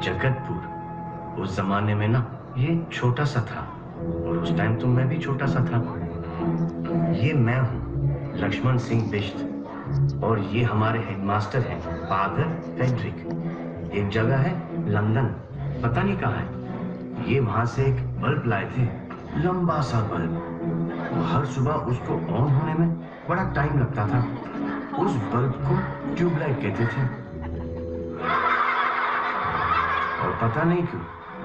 जगतपुर उस जमाने में ना ये छोटा सा था और उस टाइम तो मैं भी छोटा सा था। ये मैं हूँ लक्ष्मण सिंह बिष्ट और ये हमारे हेडमास्टर हैं फादर फेडरिक। एक जगह है लंदन, पता नहीं कहाँ है। ये वहां से एक बल्ब लाए थे, लंबा सा बल्ब। हर सुबह उसको ऑन होने में बड़ा टाइम लगता था। उस बल्ब को ट्यूबलाइट कहते थे और पता नहीं क्यों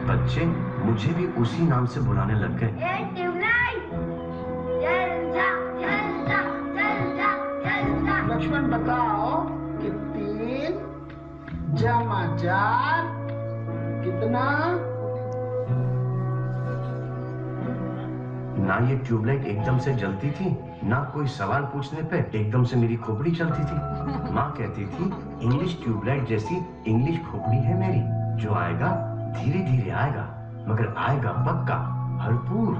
बच्चे मुझे भी उसी नाम से बुलाने लग गए। लक्ष्मण बताओ कि 3 जमा 4 कितना? ना ये ट्यूबलाइट एकदम से जलती थी, ना कोई सवाल पूछने पे एकदम से मेरी खोपड़ी चलती थी। माँ कहती थी इंग्लिश ट्यूबलाइट जैसी इंग्लिश खोपड़ी है मेरी, जो आएगा धीरे धीरे आएगा मगर आएगा पक्का भरपूर।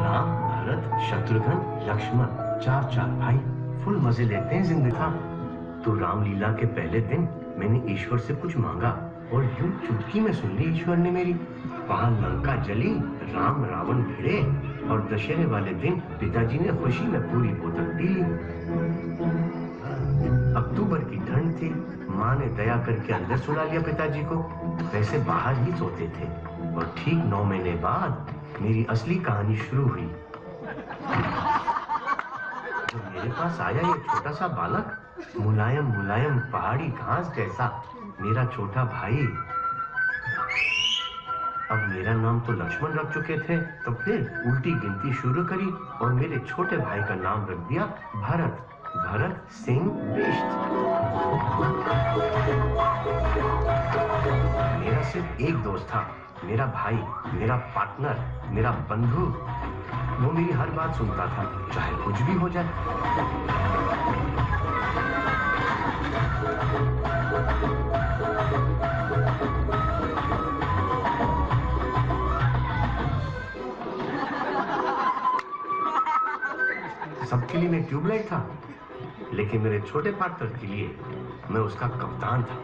राम, भरत, शत्रुघ्न, लक्ष्मण 4 भाई, फुल मजे लेते हैं जिंदगी का। तो रामलीला के पहले दिन मैंने ईश्वर से कुछ मांगा और यूं चुटकी में सुन ली ईश्वर ने मेरी। वहां लंका जली, राम रावण भिड़े और दशहरे वाले दिन पिताजी ने खुशी में पूरी बोतल पी ली। अक्टूबर की ठंड थी, माँ ने दया करके अंदर सुला लिया पिताजी को। वैसे बाहर ही सोते थे और ठीक 9 महीने बाद मेरी असली कहानी शुरू हुई। तो मेरे पास आया ये छोटा सा बालक, मुलायम मुलायम पहाड़ी घास जैसा, मेरा छोटा भाई। अब मेरा नाम तो लक्ष्मण रख चुके थे, तो फिर उल्टी गिनती शुरू करी और मेरे छोटे भाई का नाम रख दिया भरत, भरत सिंह बिष्ट। मेरा सिर्फ एक दोस्त था, मेरा भाई, मेरा पार्टनर, मेरा बंधु। वो मेरी हर बात सुनता था, चाहे कुछ भी हो जाए। सबके लिए मैं ट्यूबलाइट था, लेकिन मेरे छोटे पार्टनर के लिए मैं उसका कप्तान था।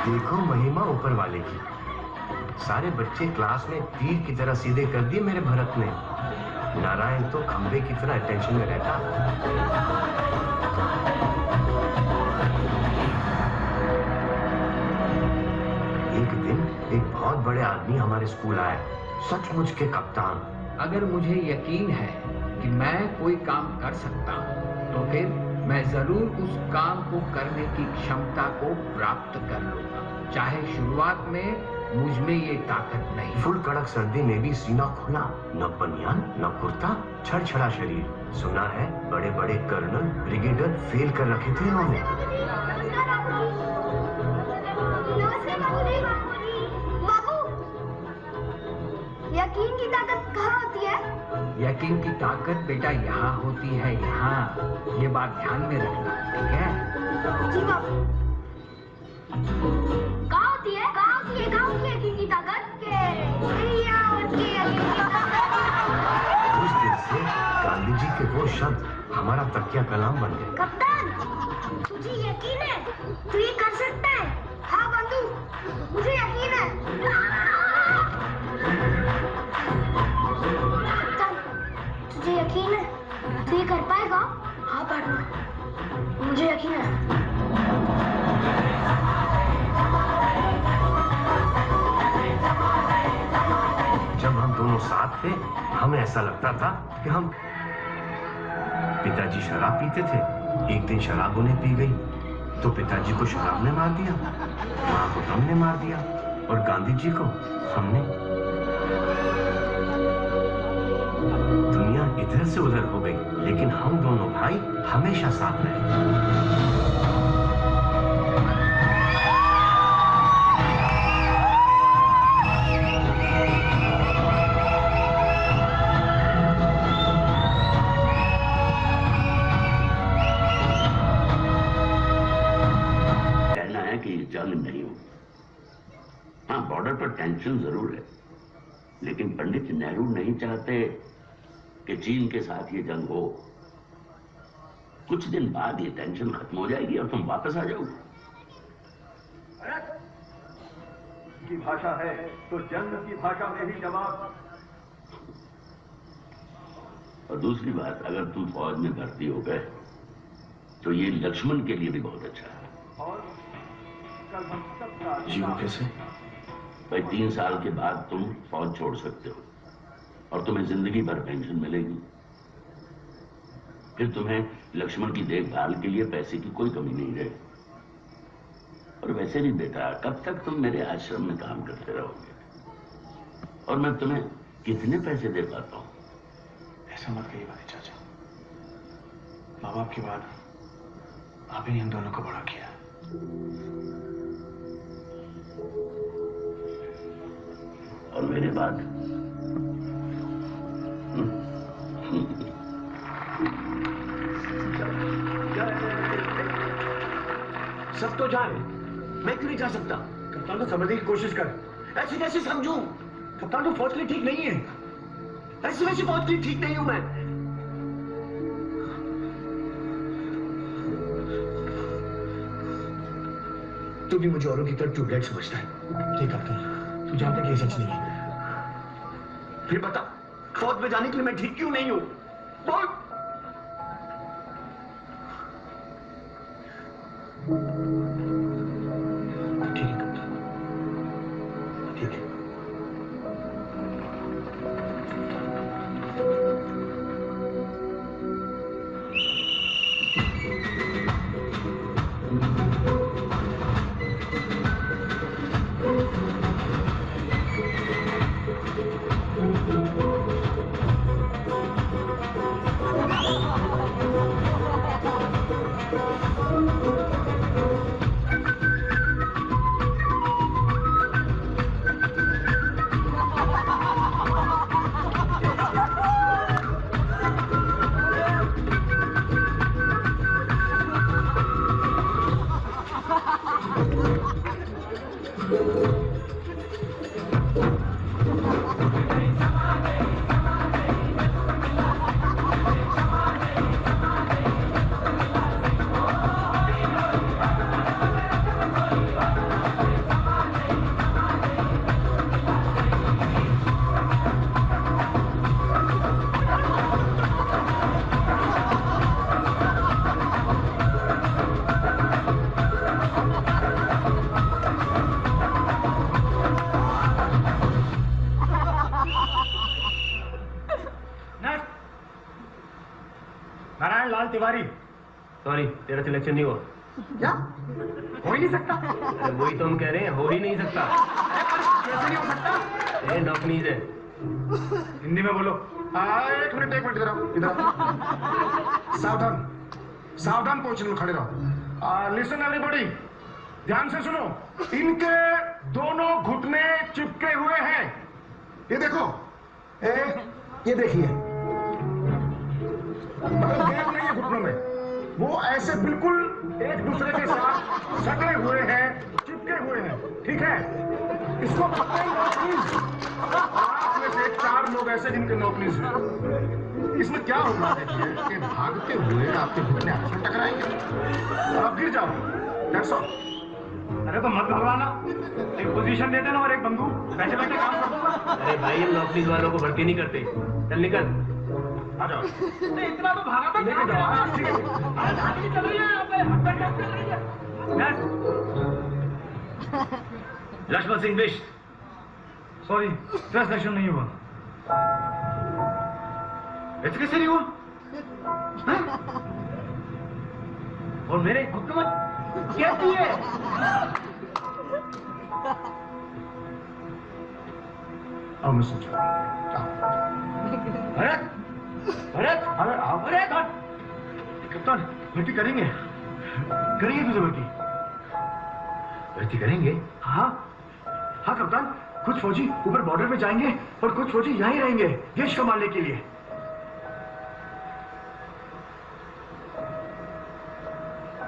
देखो महिमा ऊपर वाले की। सारे बच्चे क्लास में तीर की तरह सीधे कर दिए मेरे भरत ने। नारायण तो खंबे की तरह अटेंशन में रहता। एक दिन एक बहुत बड़े आदमी हमारे स्कूल आए, सचमुच के कप्तान। अगर मुझे यकीन है कि मैं कोई काम कर सकता हूँ, तो फिर मैं जरूर उस काम को करने की क्षमता को प्राप्त कर लूंगा, चाहे शुरुआत में मुझ में ये ताकत नहीं। फुल कड़क सर्दी में भी सीना खुला, न बनियान न कुर्ता, छड़छड़ा शरीर। सुना है बड़े बड़े कर्नल ब्रिगेडियर फेल कर रखे थे इन्होंने। यकीन की ताकत कहाँ होती है? यकीन की ताकत बेटा यहाँ होती है, यहाँ। ये बात ध्यान में रखना, ठीक है? जी बाबू। कहाँ होती है? कहाँ होती है? कहाँ होती है यकीन की ताकत? यहाँ होती है यकीन की ताकत। उस दिन से गांधी जी के वो शब्द हमारा तकिया कलाम बन गए। कप्तान, तुझे यकीन है? तू ये कर सकता है? हाँ बंधु, मुझे यकीन है। तुझे यकीन है? तू ये कर पाएगा? हाँ पार्टनर, मुझे यकीन है। जब हम दोनों साथ थे, हमें ऐसा लगता था कि हम पिताजी शराब पीते थे। एक दिन शराब उन्हें पी गई तो पिताजी को शराब ने मार दिया, माँ को हमने मार दिया और गांधी जी को हमने। दुनिया इधर से उधर हो गई, लेकिन हम दोनों भाई हमेशा साथ रहे। हाँ, बॉर्डर पर टेंशन जरूर है, लेकिन पंडित नेहरू नहीं चाहते कि चीन के साथ ये जंग हो। कुछ दिन बाद ये टेंशन खत्म हो जाएगी और तुम वापस आ जाओगे। की भाषा है तो जंग की भाषा में ही जवाब। और दूसरी बात, अगर तुम फौज में भर्ती हो गए तो ये लक्ष्मण के लिए भी बहुत अच्छा है। और कल हम सबका जी वो कैसे? भाई 3 साल के बाद तुम फौज छोड़ सकते हो और तुम्हें जिंदगी भर पेंशन मिलेगी। फिर तुम्हें लक्ष्मण की देखभाल के लिए पैसे की कोई कमी नहीं रहेगी। और वैसे भी बेटा, कब तक तुम मेरे आश्रम में काम करते रहोगे? और मैं तुम्हें कितने पैसे दे पाता हूं? ऐसा मत कहिए बात चाचा। माँ बाप के बाद आप ही हम दोनों को बड़ा किया। और मेरे बाद सब तो जाए, मैं क्यों नहीं जा सकता? कप्तान को समझने की कोशिश कर। ऐसे कैसे समझूं? कप्तान तो फौज के लिए ठीक नहीं है। ऐसे वैसे फौज के लिए ठीक नहीं हूं मैं। तू भी मुझे औरों की तरह ट्यूबलाइट समझता है। ठीक कप्तान, तू जानता कि ये सच नहीं है। फिर बता, फौज में जाने के लिए मैं ठीक क्यों नहीं हूं? बोल। ठीक है कप्तान, ठीक है। नारायण लाल तिवारी। सॉरी, तेरा सिलेक्शन नहीं हुआ। क्या? हो ही नहीं सकता। अरे वही तो हम कह रहे हैं, हो ही नहीं सकता। कैसे नहीं हो सकता? ए नौकनीज है। हिंदी में बोलो। एक मिनट इधर आओ, इधर आओ। सावधान, सावधान पोजीशन में खड़े रहो। लिसन एवरीबॉडी, ध्यान से सुनो। इनके दोनों घुटने चिपके हुए हैं। ये देखो, ये देखिए, मतलब गैप नहीं है घुटनों में। वो ऐसे बिल्कुल एक दूसरे के साथ सटे हुए हैं, चिपके हुए हैं। ठीक है, इसको पकड़ेंगे प्लीज। आप में से 4 लोग ऐसे जिनके नौकरीज हैं। इसमें क्या होगा देखिए कि भागते हुए आपके घुटने आपस में टकराएंगे और आप गिर जाओगे। That's all। अरे तो मत भगवाना, एक पोजीशन दे देना और एक बंदूक, बैठे बैठे काम कर दूंगा। अरे भाई, हम नौकरीज वालों को भर्ती नहीं करते। चल निकल। आ जाओ। इतना तो भागा तो लेके जाओ। हाँ, ठीक है। चल रही है यहाँ पे, हफ्ता काम कर रही है। Lakshman Singh Bisht. Sorry, dress selection नहीं हुआ। ऐसे कैसे नहीं हुआ? हाँ? और मेरे हुकूमत कहती है। आओ मैं सोच रहा भरत, भरत, अरे आओ। भरत। कप्तान, भर्ती करेंगे, करेंगे तुझे भर्ती। भर्ती करेंगे? हाँ हाँ कप्तान, कुछ फौजी ऊपर बॉर्डर पे जाएंगे और कुछ फौजी यहीं रहेंगे देश संभालने के लिए।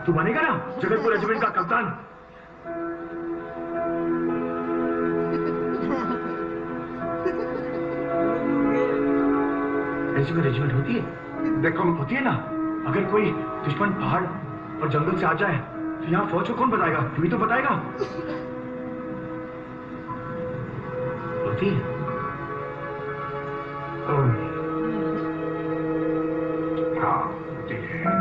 तू बनेगा ना जगतपुर रेजिमेंट का कप्तान? ऐसी कोई रेजिमेंट होती है? देखो होती है ना, अगर कोई दुश्मन पहाड़ और जंगल से आ जाए तो यहाँ फौज को कौन बताएगा? तू ही तो बताएगा। होती है? हाँ होती है।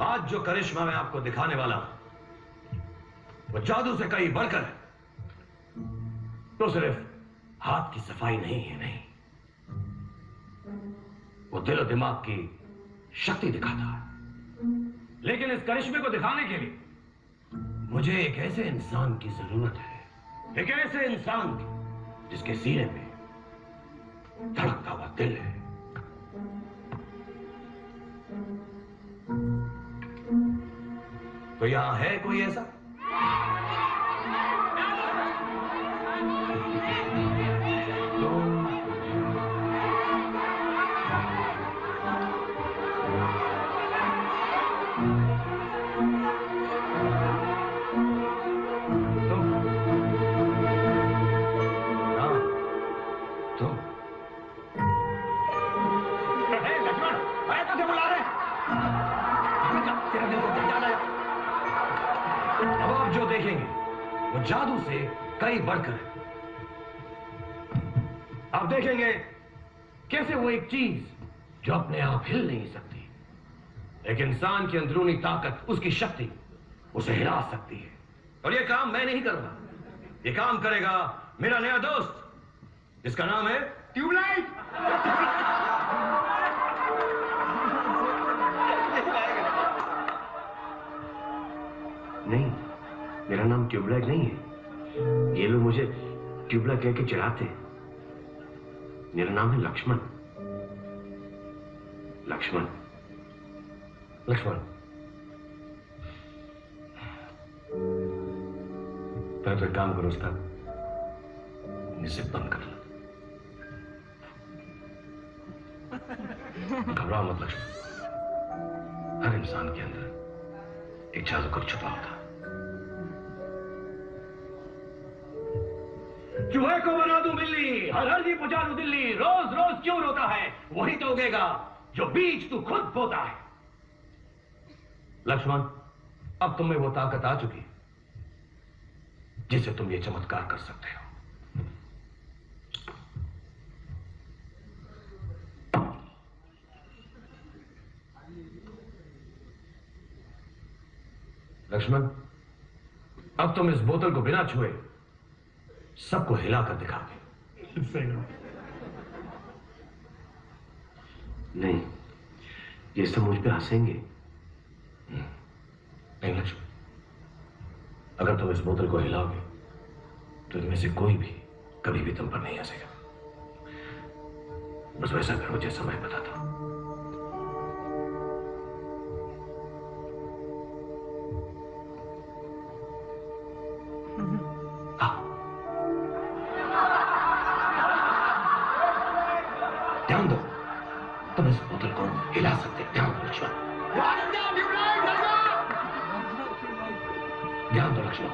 आज जो करिश्मा मैं आपको दिखाने वाला हूं वो जादू से कहीं बढ़कर है। तो सिर्फ हाथ की सफाई नहीं है, नहीं, वो दिल और दिमाग की शक्ति दिखाता है। लेकिन इस करिश्मे को दिखाने के लिए मुझे एक ऐसे इंसान की जरूरत है, एक ऐसे इंसान की जिसके सीने में धड़कता हुआ दिल है। तो यहां है कोई ऐसा? वो जादू से कई बढ़कर है। आप देखेंगे कैसे वो एक चीज जो अपने आप हिल नहीं सकती, एक इंसान की अंदरूनी ताकत, उसकी शक्ति उसे हिला सकती है। और ये काम मैं नहीं करूंगा, ये काम करेगा मेरा नया दोस्त जिसका नाम है ट्यूबलाइट। नहीं, मेरा नाम ट्यूबलाइट नहीं है। ये लोग मुझे ट्यूबलाइट कह के चिढ़ाते हैं। मेरा नाम है लक्ष्मण। लक्ष्मण। लक्ष्मण, पहले तो एक काम करो, उसका निश्चित बंद कर लो। घबराओ मत लक्ष्मण, हर इंसान के अंदर एक जादूगर छुपा होता है। चूहे को बना दूं बिल्ली, हर हर की पुजा दूं दिल्ली, रोज रोज क्यों रोता है, वही तो उगेगा जो बीज तू खुद बोता है। लक्ष्मण, अब तुम में वो ताकत आ चुकी जिससे तुम ये चमत्कार कर सकते हो। लक्ष्मण, अब तुम इस बोतल को बिना छुए सबको हिलाकर दिखाओगे। नहीं, ये सब मुझ पे हंसेंगे। नहीं लक्ष्मण, अगर तुम इस बोतल को हिलाओगे तो इनमें से कोई भी कभी भी तुम पर नहीं हंसेगा। बस वैसा करो जैसा मैं बताता हूं। ध्यान दो, तुम इस बोतल को हिला सकते। ध्यान दो लक्ष्मण, ध्यान दो लक्ष्मण।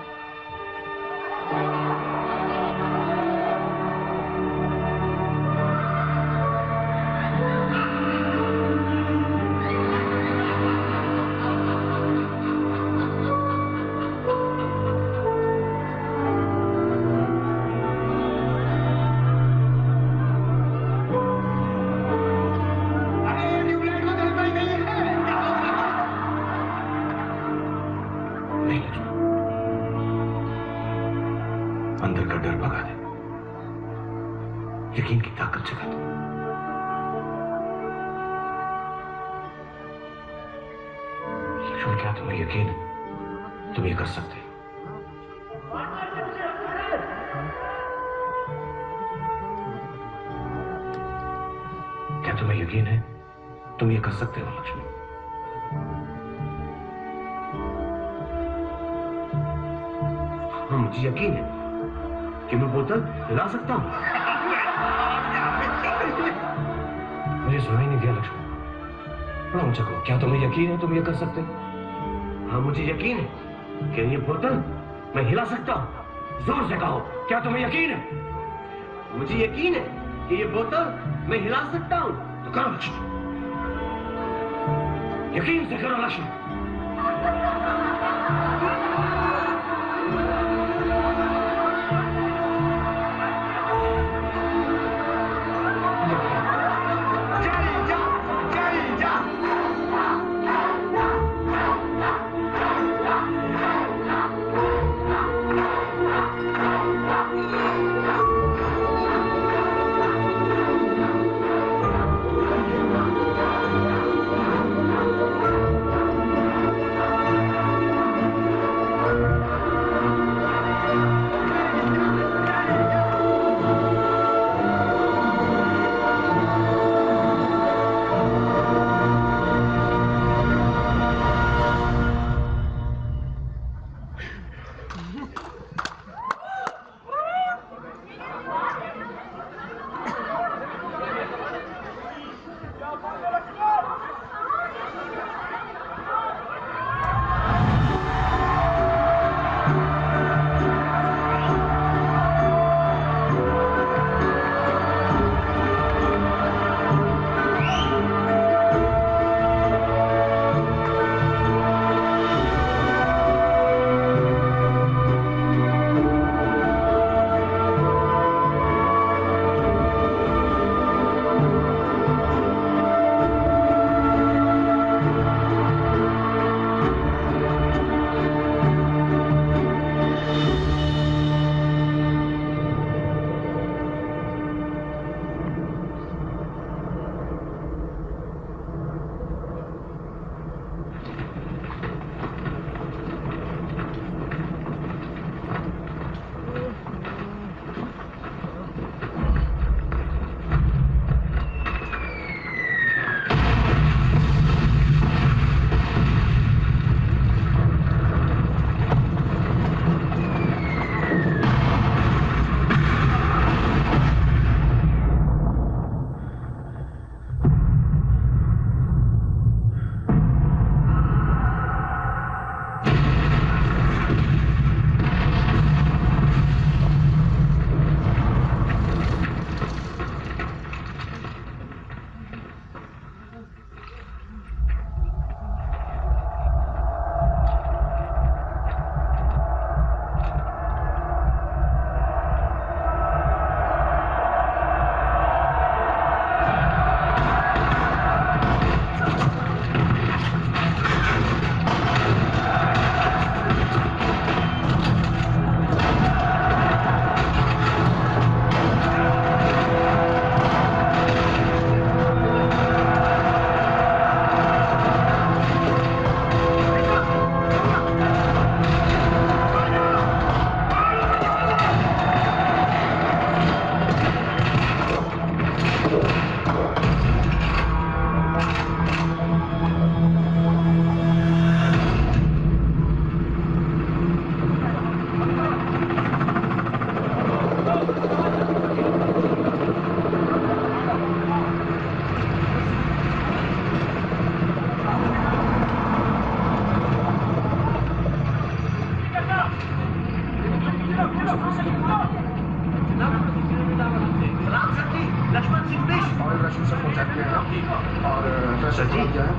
अंदर का डर भगा दे, यकीन की ताकत जगा दे। लक्ष्मण, क्या तुम्हें यकीन है तुम ये कर सकते हो? क्या तुम्हें यकीन है तुम ये कर सकते हो लक्ष्मण? हाँ, मुझे यकीन है कि मैं बोतल हिला सकता हूँ। मुझे सुनाई नहीं दिया लक्ष्मण, बड़ा ऊंचा कहो। क्या तुम्हें यकीन है तुम ये कर सकते हो? हाँ, मुझे यकीन है कि ये बोतल मैं हिला सकता हूँ। जोर से कहो, क्या तुम्हें यकीन है? मुझे यकीन है कि ये बोतल मैं हिला सकता हूँ। तो करो लक्ष्मण, यकीन से करो लक्ष्मण।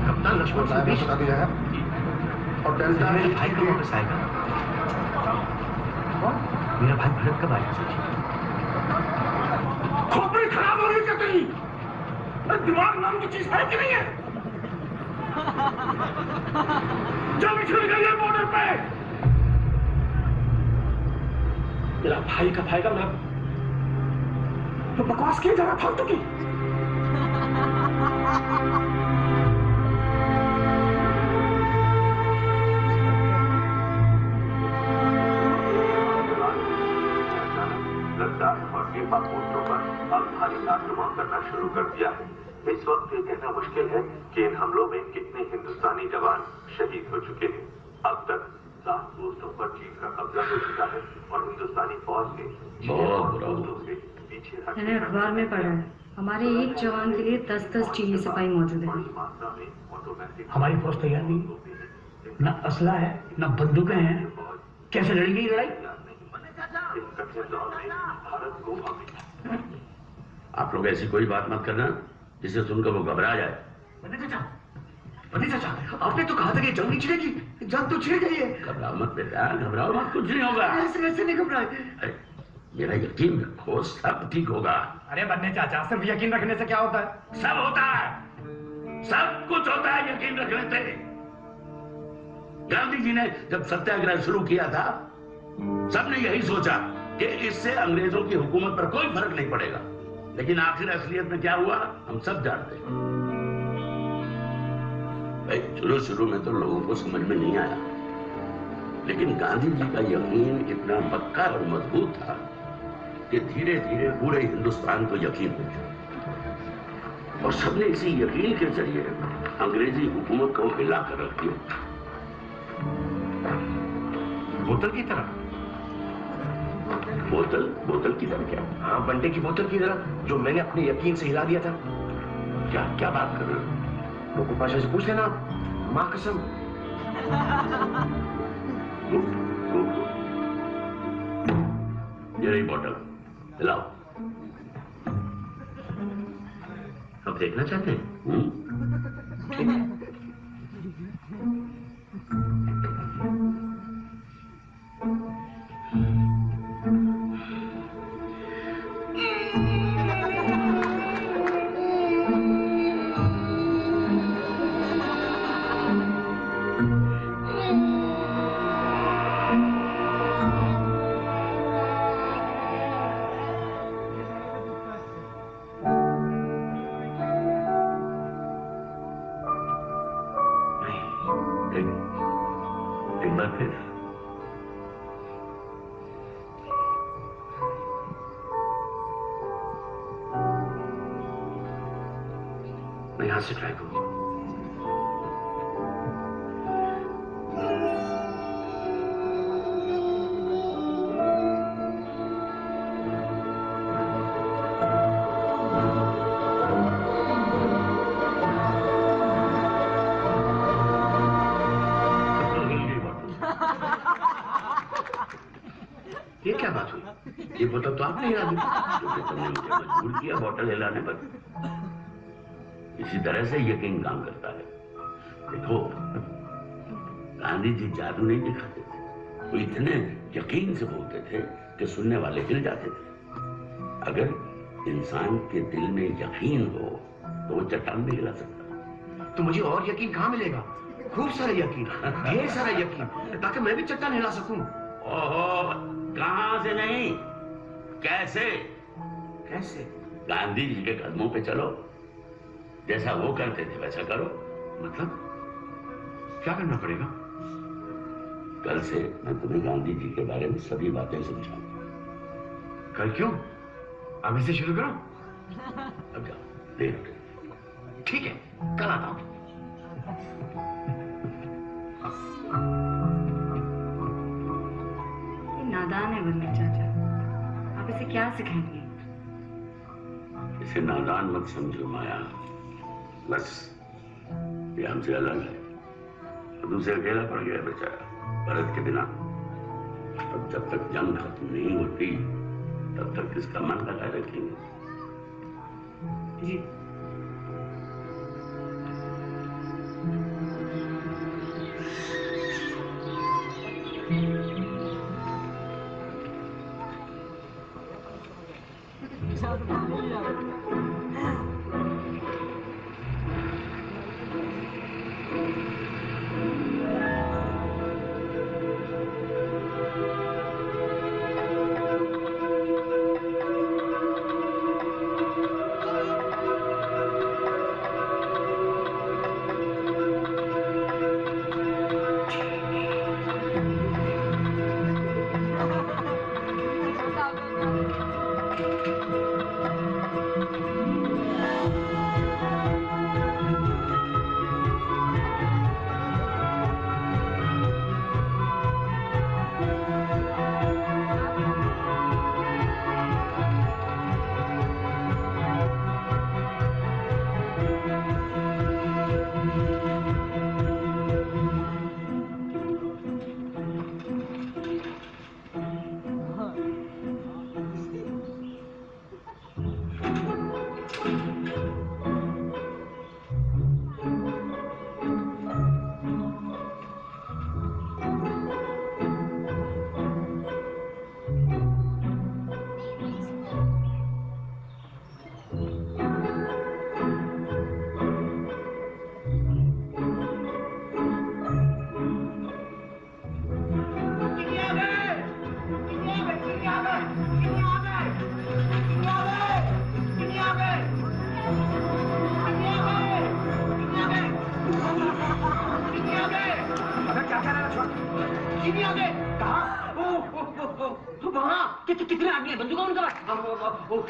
कप्तान लक्ष्मण सिंह बता दिया है और डेल्टा मेरे भाई कब वापस आएगा? मेरा भाई भरत कब आएगा? खोपड़ी खराब हो रही क्या तेरी? दिमाग नाम की चीज है कि नहीं है? जब छिड़ गई है बॉर्डर पे, मेरा भाई कब आएगा? मैं तो बकवास किए जा रहा फालतू की। शुरू कर दिया है। इस वक्त ये कहना मुश्किल है कि इन हमलों में कितने हिंदुस्तानी जवान शहीद हो चुके हैं। अब तक 7 पोस्टों पर चीन का कब्जा हो चुका है और हिंदुस्तानी फौज ने पीछे मैंने अखबार में पढ़ा है, हमारे एक जवान के लिए 10-10 चीनी सिपाही मौजूद है। हमारी फौज तैयार नहीं, न असला है न बंदूकें हैं, कैसे लड़ेंगे ये लड़ाई? आप लोग ऐसी कोई बात मत करना जिसे सुनकर वो घबरा जाए। पंडित चाचा, आपने तो कहा था कि जंग नहीं छिड़ेगी, जंग तो छिड़ गई है। घबराओ मत बेटा, घबराओ मत, कुछ नहीं होगा। ऐसे नहीं घबराए। मेरा यकीन रखो, सब ठीक होगा। अरे बन्ने चाचा, सिर्फ यकीन रखने से क्या होता है? सब होता है, सब कुछ होता है यकीन रखने से। गांधी जी ने जब सत्याग्रह शुरू किया था, सबने यही सोचा कि इससे अंग्रेजों की हुकूमत पर कोई फर्क नहीं पड़ेगा, लेकिन आखिर असलियत में क्या हुआ हम सब जानते हैं। भाई शुरू में तो लोगों को समझ में नहीं आया, लेकिन गांधी जी का यकीन इतना पक्का और मजबूत था कि धीरे धीरे पूरे हिंदुस्तान को यकीन हो गया और सबने इसी यकीन के जरिए अंग्रेजी हुकूमत को हिला कर रख दिया। बोतल की तरह? बोतल की तरह क्या? हाँ, बंटे की बोतल की तरह, जो मैंने अपने यकीन से हिला दिया था। क्या बात कर रहे हो? लोगों पाशा से पूछ लेना, माँ कसम। ये रही बोतल, हिलाओ। अब देखना चाहते हैं? ठीक है। यहां से ट्राई करो। ये क्या बात हुई? ये बोतल तो आपने हिला दी, क्योंकि तुमने मुझे मजबूर किया बोतल हिलाने पर। इसी तरह से यकीन काम करता है। देखो, गांधी जी जादू नहीं दिखाते थे, वो इतने यकीन से बोलते थे कि सुनने वाले हिल जाते थे। अगर इंसान के दिल में यकीन हो तो वो चट्टान नहीं हिला सकता। तो मुझे और यकीन कहाँ मिलेगा? खूब सारा यकीन, ढेर सारा यकीन, ताकि मैं भी चट्टान हिला सकूं। ओहो, कहां से नहीं, कैसे? कैसे? गांधी जी के कदमों पे चलो, जैसा वो करते थे वैसा करो। मतलब क्या करना पड़ेगा? कल से मैं तुम्हें गांधी जी के बारे में सभी बातें समझाऊंगा। कल क्यों? अभी से शुरू करो। अब जाओ, देर हो गई। ठीक है, कल आता हूं। ये नादान है बन्ने चाचा, आप इसे क्या सिखाएंगे? इसे नादान मत समझो माया, बस ये हमसे अलग है। दूसरे अकेला पड़ गया बेचारा भरत के बिना। अब जब तक जंग खत्म नहीं होती तब तक इसका मन लगाए रखेंगे। जी। चीनी आ गए। कहाँ? वहाँ कितने आदमी है? बंदूक है उनके पास?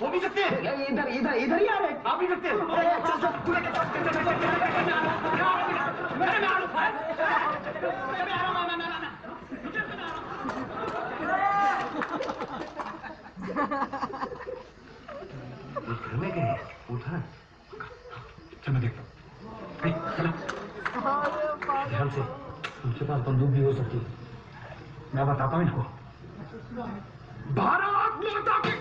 हो भी सकते हैं। इधर इधर इधर ही आ रहे हैं। आ भी सकते हैं। चल चल तू लेके चल। घर में गए उधर। चल मैं देखता हूँ। ध्यान से, उनके पास बंदूक भी हो सकती है। मैं बताता हूँ इनको। भारत माता की।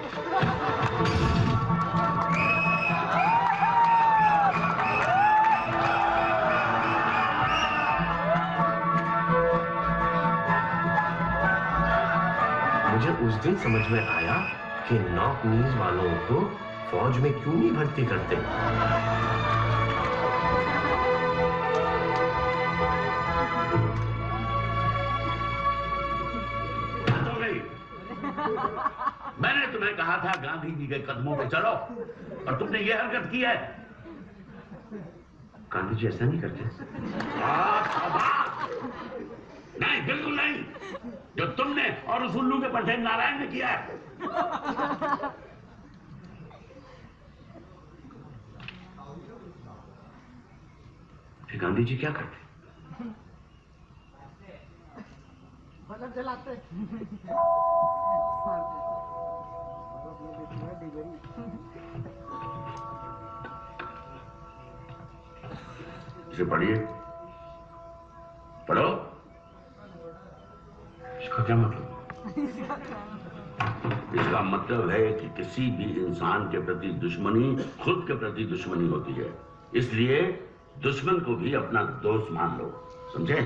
मुझे उस दिन समझ में आया कि नॉक नीज वालों को फौज में क्यों नहीं भर्ती करते। मैंने तुम्हें कहा था गांधी जी के कदमों पे चलो और तुमने ये हरकत की है। गांधी जी ऐसा नहीं करते। नहीं, बिल्कुल नहीं। जो तुमने और उस उल्लू के पटेल नारायण ने किया है। फिर गांधी जी क्या करते? बल्ब जलाते। इसे पढ़िए, पढ़ो। इसका क्या मतलब? इसका मतलब है कि किसी भी इंसान के प्रति दुश्मनी खुद के प्रति दुश्मनी होती है, इसलिए दुश्मन को भी अपना दोस्त मान लो, समझे?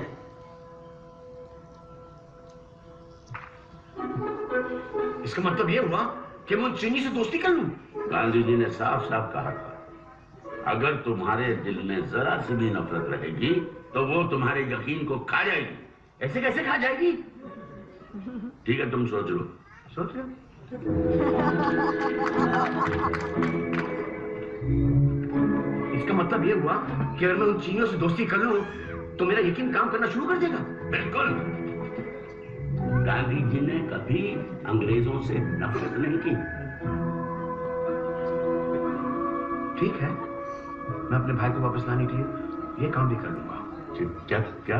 इसका मतलब ये हुआ कि मैं चीनी से दोस्ती कर लूं? गांधी जी ने साफ साफ कहा था, अगर तुम्हारे दिल में जरा सी भी नफरत रहेगी तो वो तुम्हारे यकीन को खा जाएगी। ऐसे कैसे खा जाएगी? ठीक है, तुम सोच लो। सोच लो। इसका मतलब ये हुआ कि अगर मैं उन चीनियों से दोस्ती कर लूं तो मेरा यकीन काम करना शुरू कर देगा। बिल्कुल। गांधी जी ने कभी अंग्रेजों से नफरत नहीं की। ठीक है, मैं अपने भाई को वापस लाने के लिए ये काम भी कर लूंगा। क्या क्या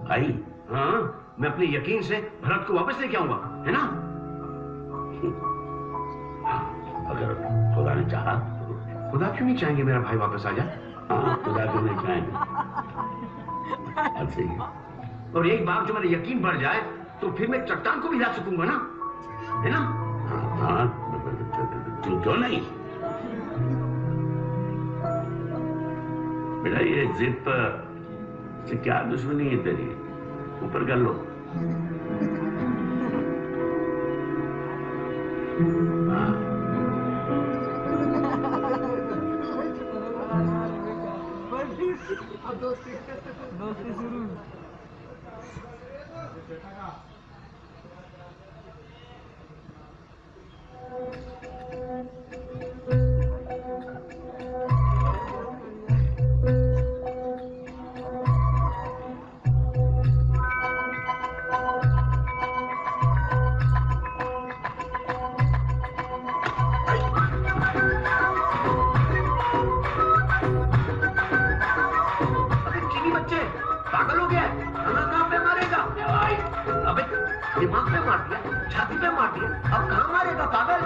भाई? हाँ, मैं अपने यकीन से भरत को वापस लेके आऊंगा, है ना? अगर खुदा ने चाहा। खुदा क्यों नहीं चाहेंगे मेरा भाई वापस आ जाए? हाँ, खुदा क्यों नहीं चाहेंगे? अच्छा ही। और एक बार जो मेरा यकीन बढ़ जाए तो फिर मैं चट्टान को भी हिला सकूंगा ना, है ना? हाँ, क्यों नहीं? बेटा, ये जिद पर से क्या दुश्मनी है तेरी? ऊपर कर लो। हाँ। दोस्ती शुरू। दिमाग पे मार दिया, छाती पे मार दिया, अब कहाँ मारेगा पागल?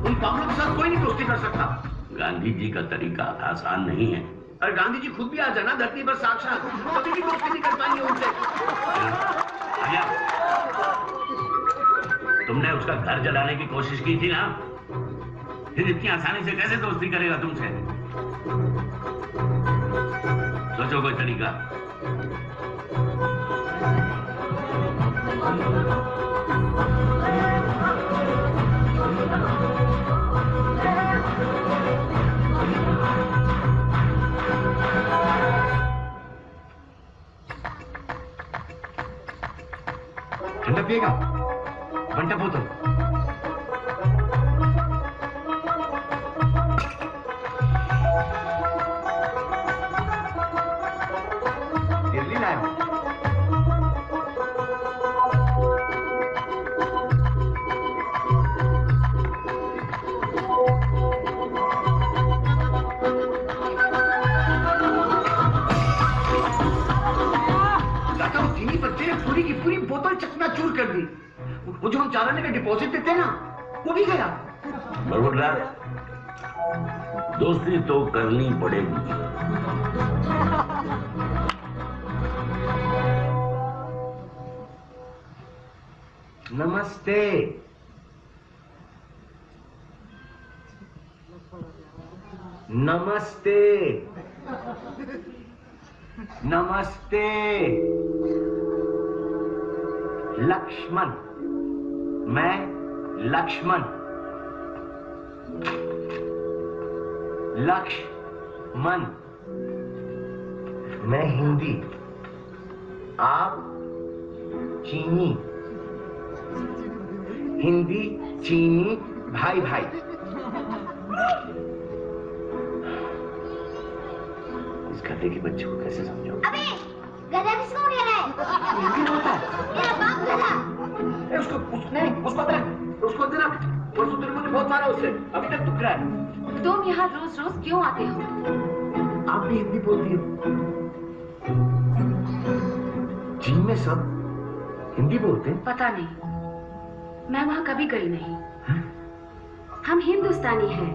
उन पागलों के साथ कोई नहीं दोस्ती कर सकता। गांधी जी का तरीका आसान नहीं है। अरे गांधी जी खुद भी आ जाना धरती पर साक्षात, कभी भी दोस्ती नहीं कर पाएंगे उनसे। तुमने उसका घर जलाने की कोशिश की थी ना, फिर इतनी आसानी से कैसे दोस्ती करेगा तुमसे? सोचो कोई तरीका। ठंडा पिएगा? बंटा बोतल। वो जो हम 4 आने का डिपॉजिट देते हैं ना, वो भी गया। बरगुडलाल, दोस्ती तो करनी पड़ेगी। नमस्ते। नमस्ते। नमस्ते। लक्ष्मण, मैं लक्ष्मण। लक्ष्मण, मैं हिंदी, आप चीनी। हिंदी चीनी भाई भाई। इस गधे के बच्चे को कैसे समझाऊं? अबे गधा किसको उड़ रहा है? मेरा बाप गधा। उसको अंदर रख। परसों तेरे मुझे बहुत मारा उससे, अभी तक दुख रहा है। तुम यहाँ रोज रोज क्यों आते हो? आप भी हिंदी बोलती हो? चीन में सब हिंदी बोलते हैं? पता नहीं, मैं वहां कभी गई नहीं। हम हिंदुस्तानी हैं।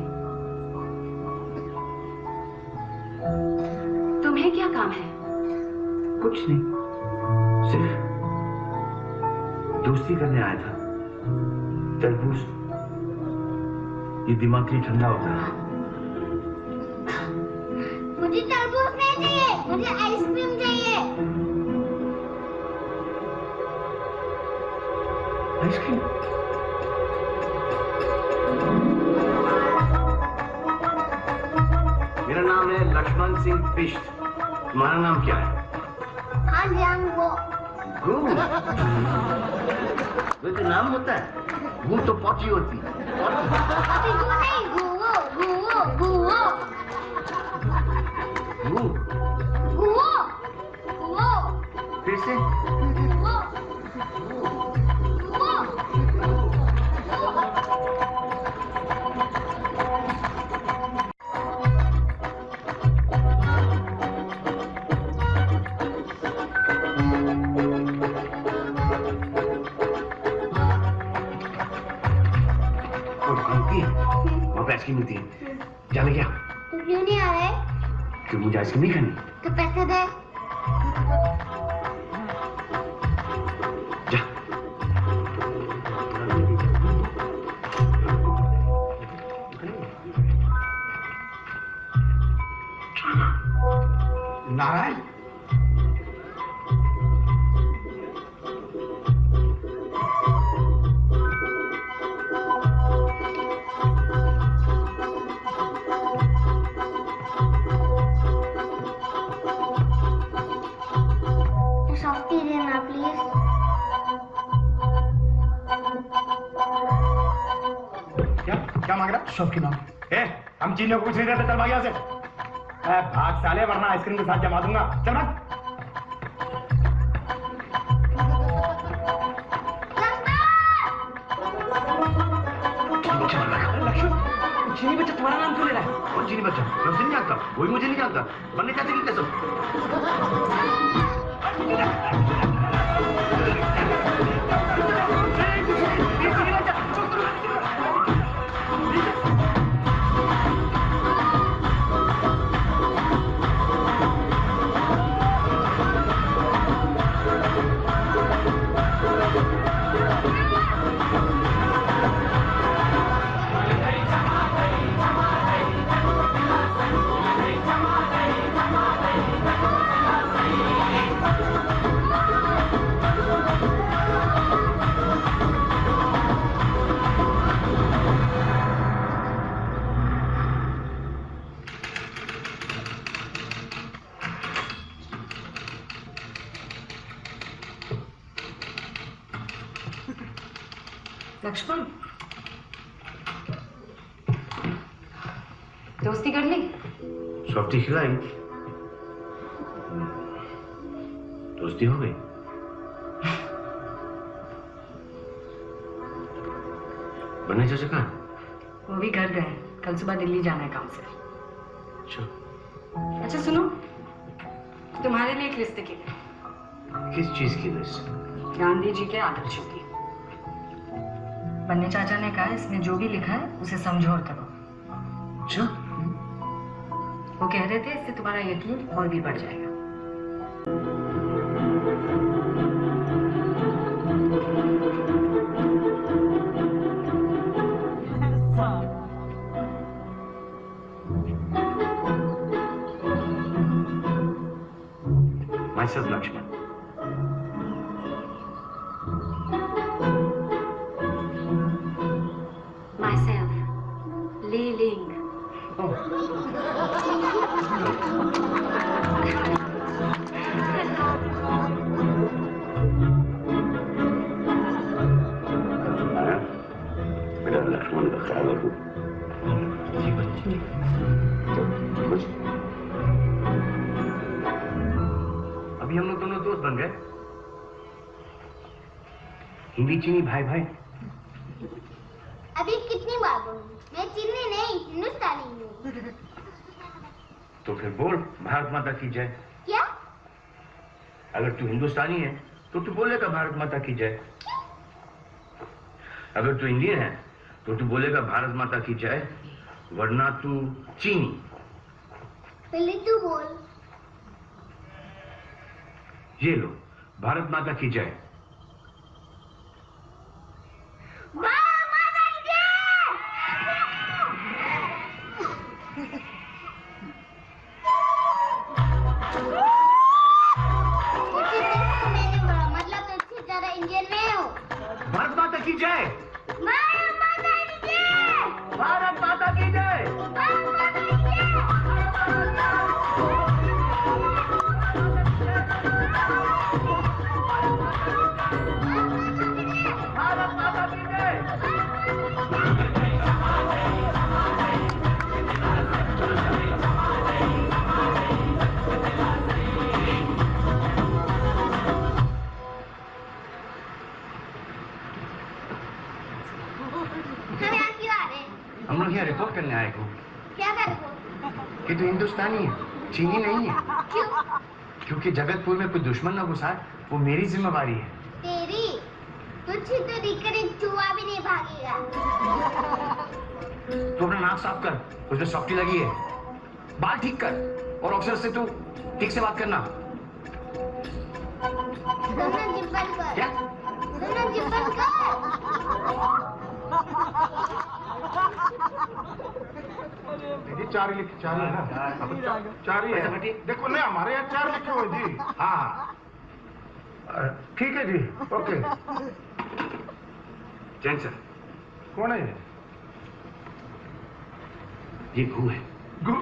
तुम्हें क्या काम है? कुछ नहीं, सिर्फ दोस्ती करने आया था। तरबूज, ये दिमाग के लिए ठंडा होता है। मुझे तरबूज नहीं चाहिए, मुझे आइसक्रीम चाहिए। आइसक्रीम? मेरा नाम है लक्ष्मण सिंह बिष्ट। तुम्हारा नाम क्या है? हाँ जान वो। गू? वो तो नाम होता है। गू तो पॉटी होती। अभी गू नहीं, गुओ, गुओ, गुओ। गू? Guo, Guo. फिर से? Guo, Guo. आइसक्रीम मिलती है, जाने क्या? तू क्यों नहीं आ रहा है? क्यों, मुझे आइसक्रीम नहीं खानी? तो पैसे दे। जा। नारायण, सॉफ्टी देना प्लीज। क्या मांग रहा? शौक की मांग। हम चीनियों को कुछ नहीं देते, चल भाग यहाँ से। भाग साले, वरना आइसक्रीम के साथ जमा दूंगा। चल भाग। चीनी बच्चा तुम्हारा नाम क्यों ले रहा है? कौन चीनी बच्चा? मैं उसे नहीं जानता, वही मुझे नहीं जानता। बनने चाहते की कसम। लक्ष्मण, दोस्ती कर ली? सॉफ्टी खिलाई, दोस्ती हो गई। बनने चाचा कहाँ? वो भी घर गए, कल सुबह दिल्ली जाना है काम से। अच्छा सुनो, तुम्हारे लिए एक लिस्ट की है। किस चीज की लिस्ट? गांधी जी के आदर्शों की। बन्ने चाचा ने कहा इसमें जो भी लिखा है उसे समझो और करो। अच्छा? वो कह रहे थे इससे तुम्हारा यकीन और भी बढ़ जाएगा। Myself Lakshman. Myself, Li Ling. मेरा लक्ष्मण का ख्याल रखो। अभी हम लोग दोनों दोस्त बन गए। हिंदी चीनी भाई भाई। अभी कितनी बार बोलूं? मैं चीनी नहीं, हिंदुस्तानी हूँ। तो फिर बोल भारत माता की जय। क्या? अगर तू हिंदुस्तानी है तो तू बोलेगा भारत माता की जय। अगर तू इंडियन है तो तू बोलेगा भारत माता की जय, वरना तू चीनी। पहले तू बोल। ये लो, भारत माता की जय। भारत माता की जय। भारत माता की जय। भारत माता की जय। हम लोग यहाँ रिपोर्ट करने आए हो। क्या कर रिपोर्ट? कि तू हिंदुस्तानी है, चीनी नहीं है। क्यों? क्योंकि जगतपुर में कोई दुश्मन न घुसा, वो मेरी जिम्मेवारी है। तेरी? तुझे तो दिखकर एक चूहा भी नहीं भागेगा। तू अपना नाक साफ कर, उसमें सॉफ्टी लगी है। बाल ठीक कर और ऑफिसर से तू ठीक से बात करना। दोनों जिब्बन कर। क्या? दोनों जिब्बन कर। जी 4 ही लिखे, 4 ही है ना? 4 ही है। देखो नहीं, हमारे यहाँ 4 लिखे हुए जी। हाँ ठीक है जी, ओके। जैन सर। कौन है ये? ये गू है। गू?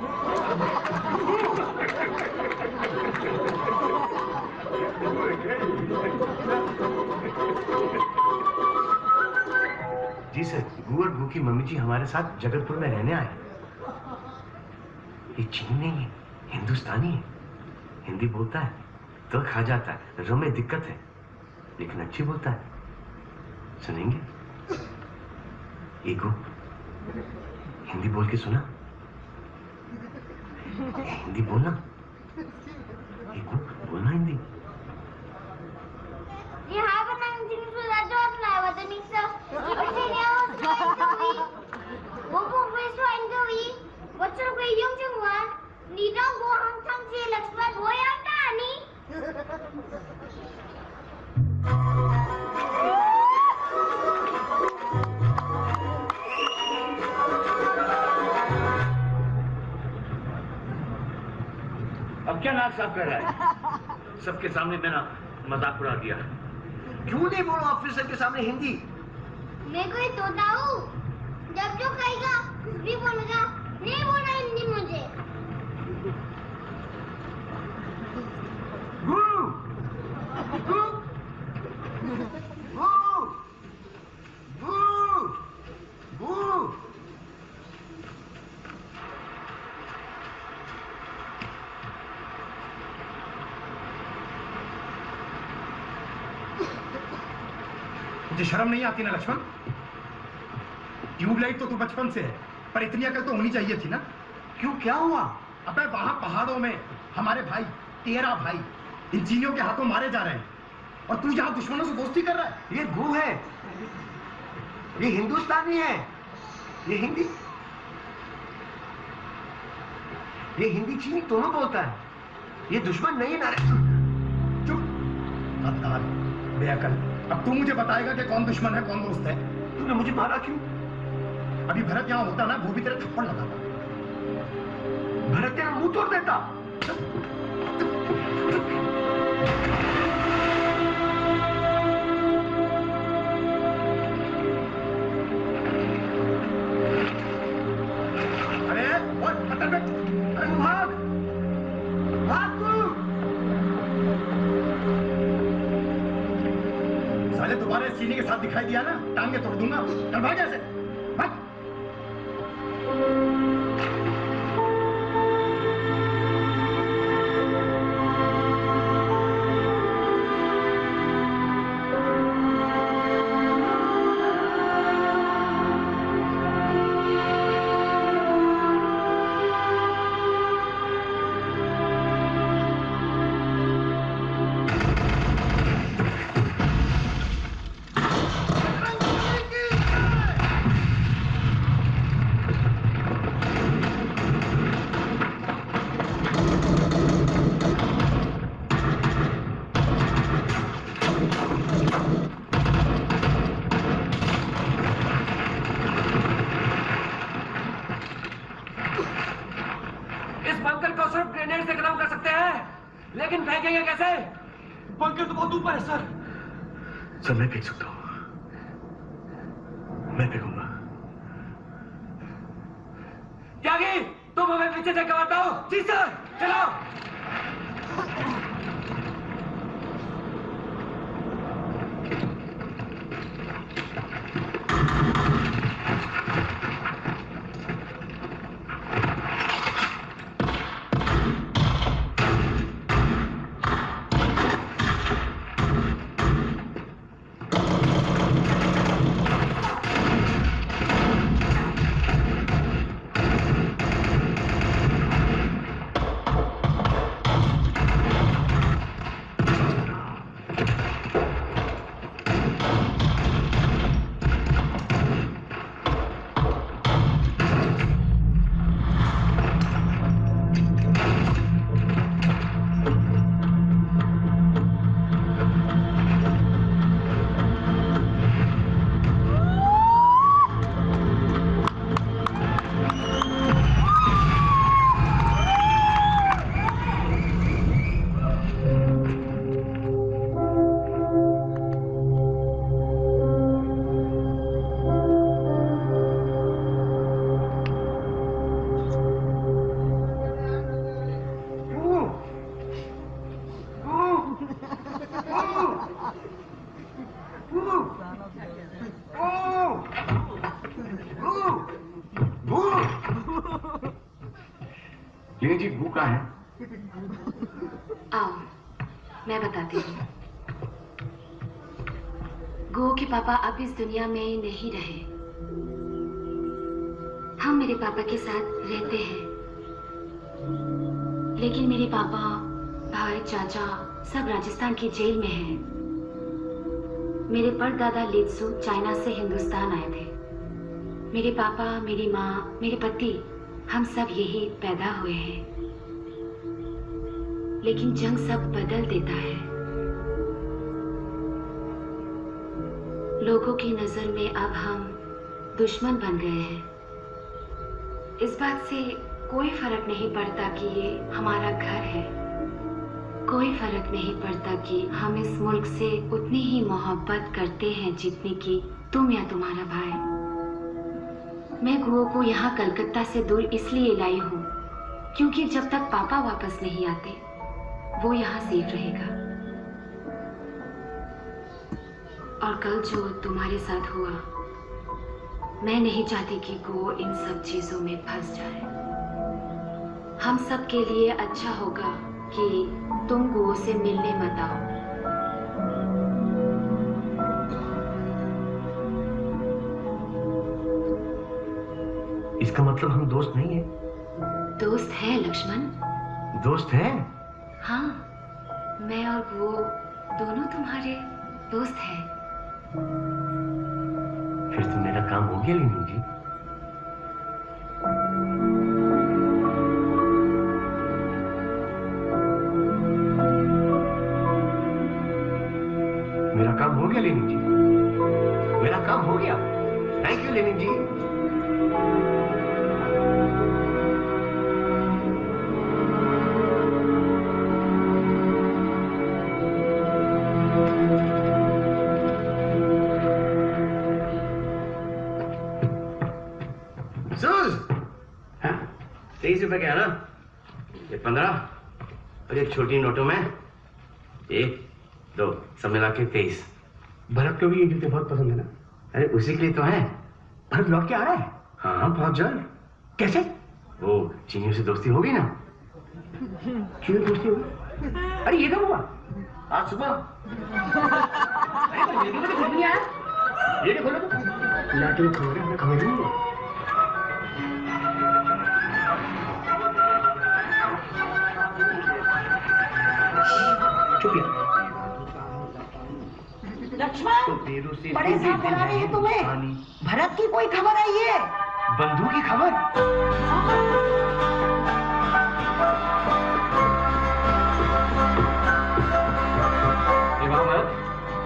जी सर, गू और गू की मम्मी जी हमारे साथ जगतपुर में रहने आए। ये चीनी नहीं है, हिंदुस्तानी है। हिंदी बोलता है तो खा जाता है, रो में दिक्कत है, लेकिन अच्छी बोलता है। सुनेंगे? ये गू हिंदी बोल के सुना। हिंदी बोलना। ये गू बोलना Hindi. Wir haben einen Dienst für das Dorfleiber, der nicht so. Ich bin ja aus Weingui. Wo bist du Weingui? Was soll ich jung schon war? Die doch wo haben Tang sie Lakshman wo ja da ni? अब क्या नाक साफ कर रहा है? सबके सामने मैंने मजाक उड़ा दिया। क्यों नहीं बोलो ऑफिसर के सामने हिंदी? मैं कोई तोता हूँ। जब जो कहेगा कुछ भी बोलेगा, नहीं बोलना हिंदी मुझे। गू! गू! गू! गू! गू! मुझे शर्म नहीं आती ना लक्ष्मण? ट्यूबलाइट तो तू बचपन से है, पर इतनी अकल तो होनी चाहिए थी ना? क्यों, क्या हुआ? अबे वहां पहाड़ों में हमारे भाई, तेरा भाई इन चीनियों के हाथों मारे जा रहे हैं और तू यहाँ दुश्मनों से दोस्ती कर रहा है। ये गू है। ये हिंदुस्तानी है, ये हिंदी चीनी दोनों बोलता है। ये दुश्मन नहीं ना। चुप, गद्दार, बेअकल। अब तू मुझे बताएगा कि कौन दुश्मन है कौन दोस्त है। तूने मुझे मारा क्यों? अभी भरत यहाँ होता ना, वो भी तेरे थप्पड़ लगाता। भरत तेरा मुंह तोड़ देता। अरे अरे भाग भाग तू। साले दोबारा चीनी के साथ दिखाई दिया ना, टांगे तोड़ दूंगा। चल भाग ऐसे, भाग। लेकिन फेंकेंगे कैसे? बंकर तो बहुत ऊपर है सर। सर मैं फेंक सकता हूँ, मैं फेंकूंगा। त्यागी, तुम हमें पीछे से कवर दो। जी सर, चलो। जी गू कहाँ है? आओ मैं बताती हूँ। गो के पापा अब इस दुनिया में नहीं रहे। हम मेरे पापा के साथ रहते हैं, लेकिन मेरे पापा, भाई, चाचा सब राजस्थान की जेल में हैं। मेरे परदादा लित्सु चाइना से हिंदुस्तान आए थे। मेरे पापा, मेरी माँ, मेरे पति, हम सब यही पैदा हुए हैं। लेकिन जंग सब बदल देता है। लोगों की नजर में अब हम दुश्मन बन गए हैं। इस बात से कोई फर्क नहीं पड़ता कि ये हमारा घर है। कोई फर्क नहीं पड़ता कि हम इस मुल्क से उतनी ही मोहब्बत करते हैं जितनी कि तुम या तुम्हारा भाई। मैं गुओ को यहाँ कलकत्ता से दूर इसलिए लाई हूँ क्योंकि जब तक पापा वापस नहीं आते वो यहाँ सेफ रहेगा। और कल जो तुम्हारे साथ हुआ, मैं नहीं चाहती कि गुओ इन सब चीजों में फंस जाए। हम सब के लिए अच्छा होगा कि तुम गुओ से मिलने मत आओ। इसका मतलब हम दोस्त नहीं है? दोस्त है लक्ष्मण। दोस्त है? हाँ, मैं और वो दोनों तुम्हारे दोस्त हैं। फिर तो मेरा काम हो गया लीनू जी। मेरा काम हो गया लीनू जी, मेरा काम हो गया। थैंक यू लीनू जी। सूज, 23 रुपए क्या ना? ये 15 और एक छोटी नोटों में 1, 2 सब मिला के 23। भरत को भी ये जूते बहुत पसंद है ना? अरे उसी के लिए तो है। भरत लौट के आ रहा है? हाँ बहुत जल्द। कैसे? वो चीनियों से दोस्ती होगी ना। चीनियों दोस्ती होगी? अरे ये कब हुआ? आज सुबह। अरे ये तो कुछ नहीं आया। ये देखो ना, लाठी में खबर है, हमें खबर नहीं है। लक्ष्मण, बड़े साहब बुला रहे हैं तुम्हें। भरत की कोई खबर आई है? बंधु की खबर?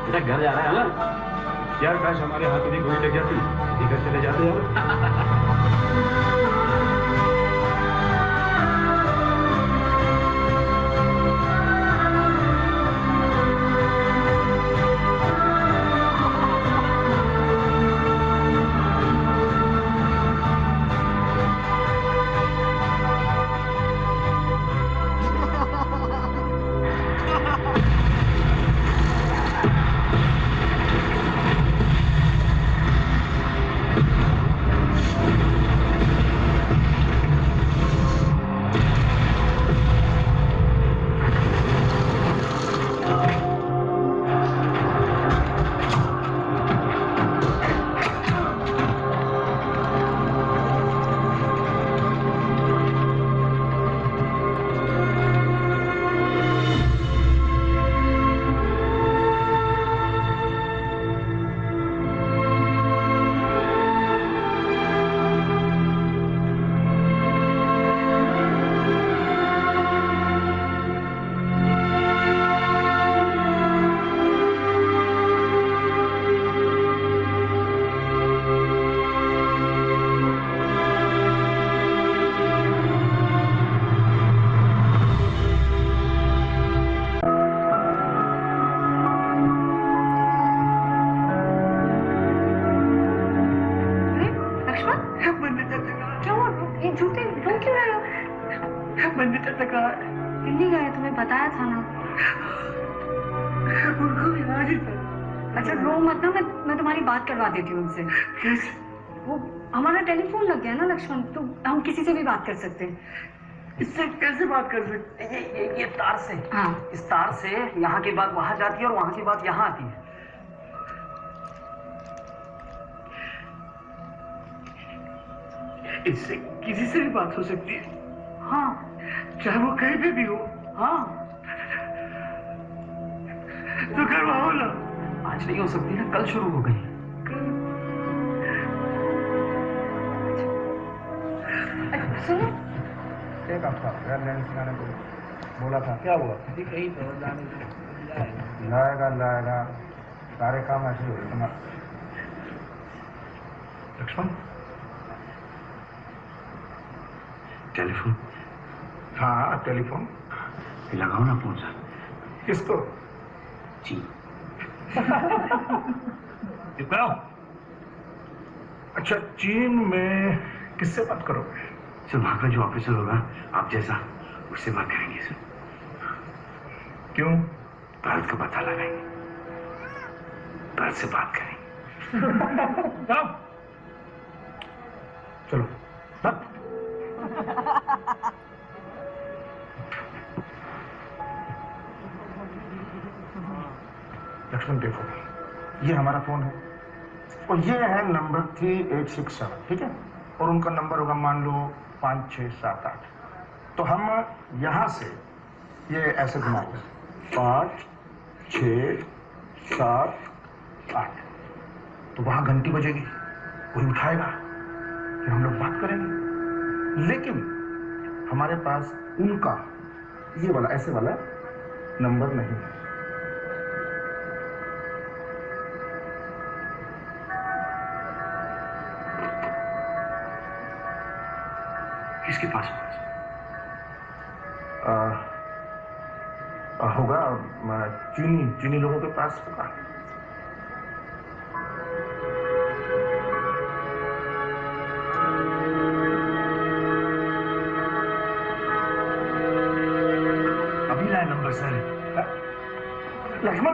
बेटा घर जा रहा है ना? यार काश हमारे हाथ में गोली लग जाती, घर चले जाते यार। दिल्ली गए, तुम्हें बताया था ना। अच्छा रो मत ना, मैं तुम्हारी बात करवा देती हूँ उनसे। वो हमारा टेलीफोन लग गया ना लक्ष्मण, तो हम किसी से भी बात कर सकते हैं। इससे कैसे बात कर सकते हैं? ये तार से। हाँ। इस तार से यहाँ की बात वहां जाती है और वहां की बात यहाँ आती है। इससे किसी से भी बात हो सकती है। हाँ, चाहे वो कहीं पे भी हो। हाँ, तो करवाओ ना। आज नहीं हो सकती ना, कल शुरू हो गई। सुनो, एक हफ्ता यार नैनी सिंह ने बोला था, क्या हुआ? कहीं तो लाएगा सारे काम ऐसे हो रहे। लक्ष्मण, टेलीफोन? हाँ टेलीफोन लगाओ ना फोन सर। किसको? जी। करो। अच्छा, चीन में किससे बात करोगे? सर वहां का जो ऑफिसर होगा आप जैसा, उससे बात करेंगे सर। क्यों? भारत का पता लगाएंगे, भारत से बात करेंगे। चलो लक्ष्मण देखो, ये हमारा फोन है और ये है नंबर 3867, ठीक है? और उनका नंबर होगा मान लो 5678। तो हम यहां से ये ऐसे घुमाएंगे 5 6 7 8, तो वहां घंटी बजेगी। कोई उठाएगा फिर हम लोग बात करेंगे, लेकिन हमारे पास उनका ये वाला ऐसे वाला नंबर नहीं है। किसके पास होगा? चीनी लोगों के पास होगा। अभी लाया नंबर सर। लक्ष्मण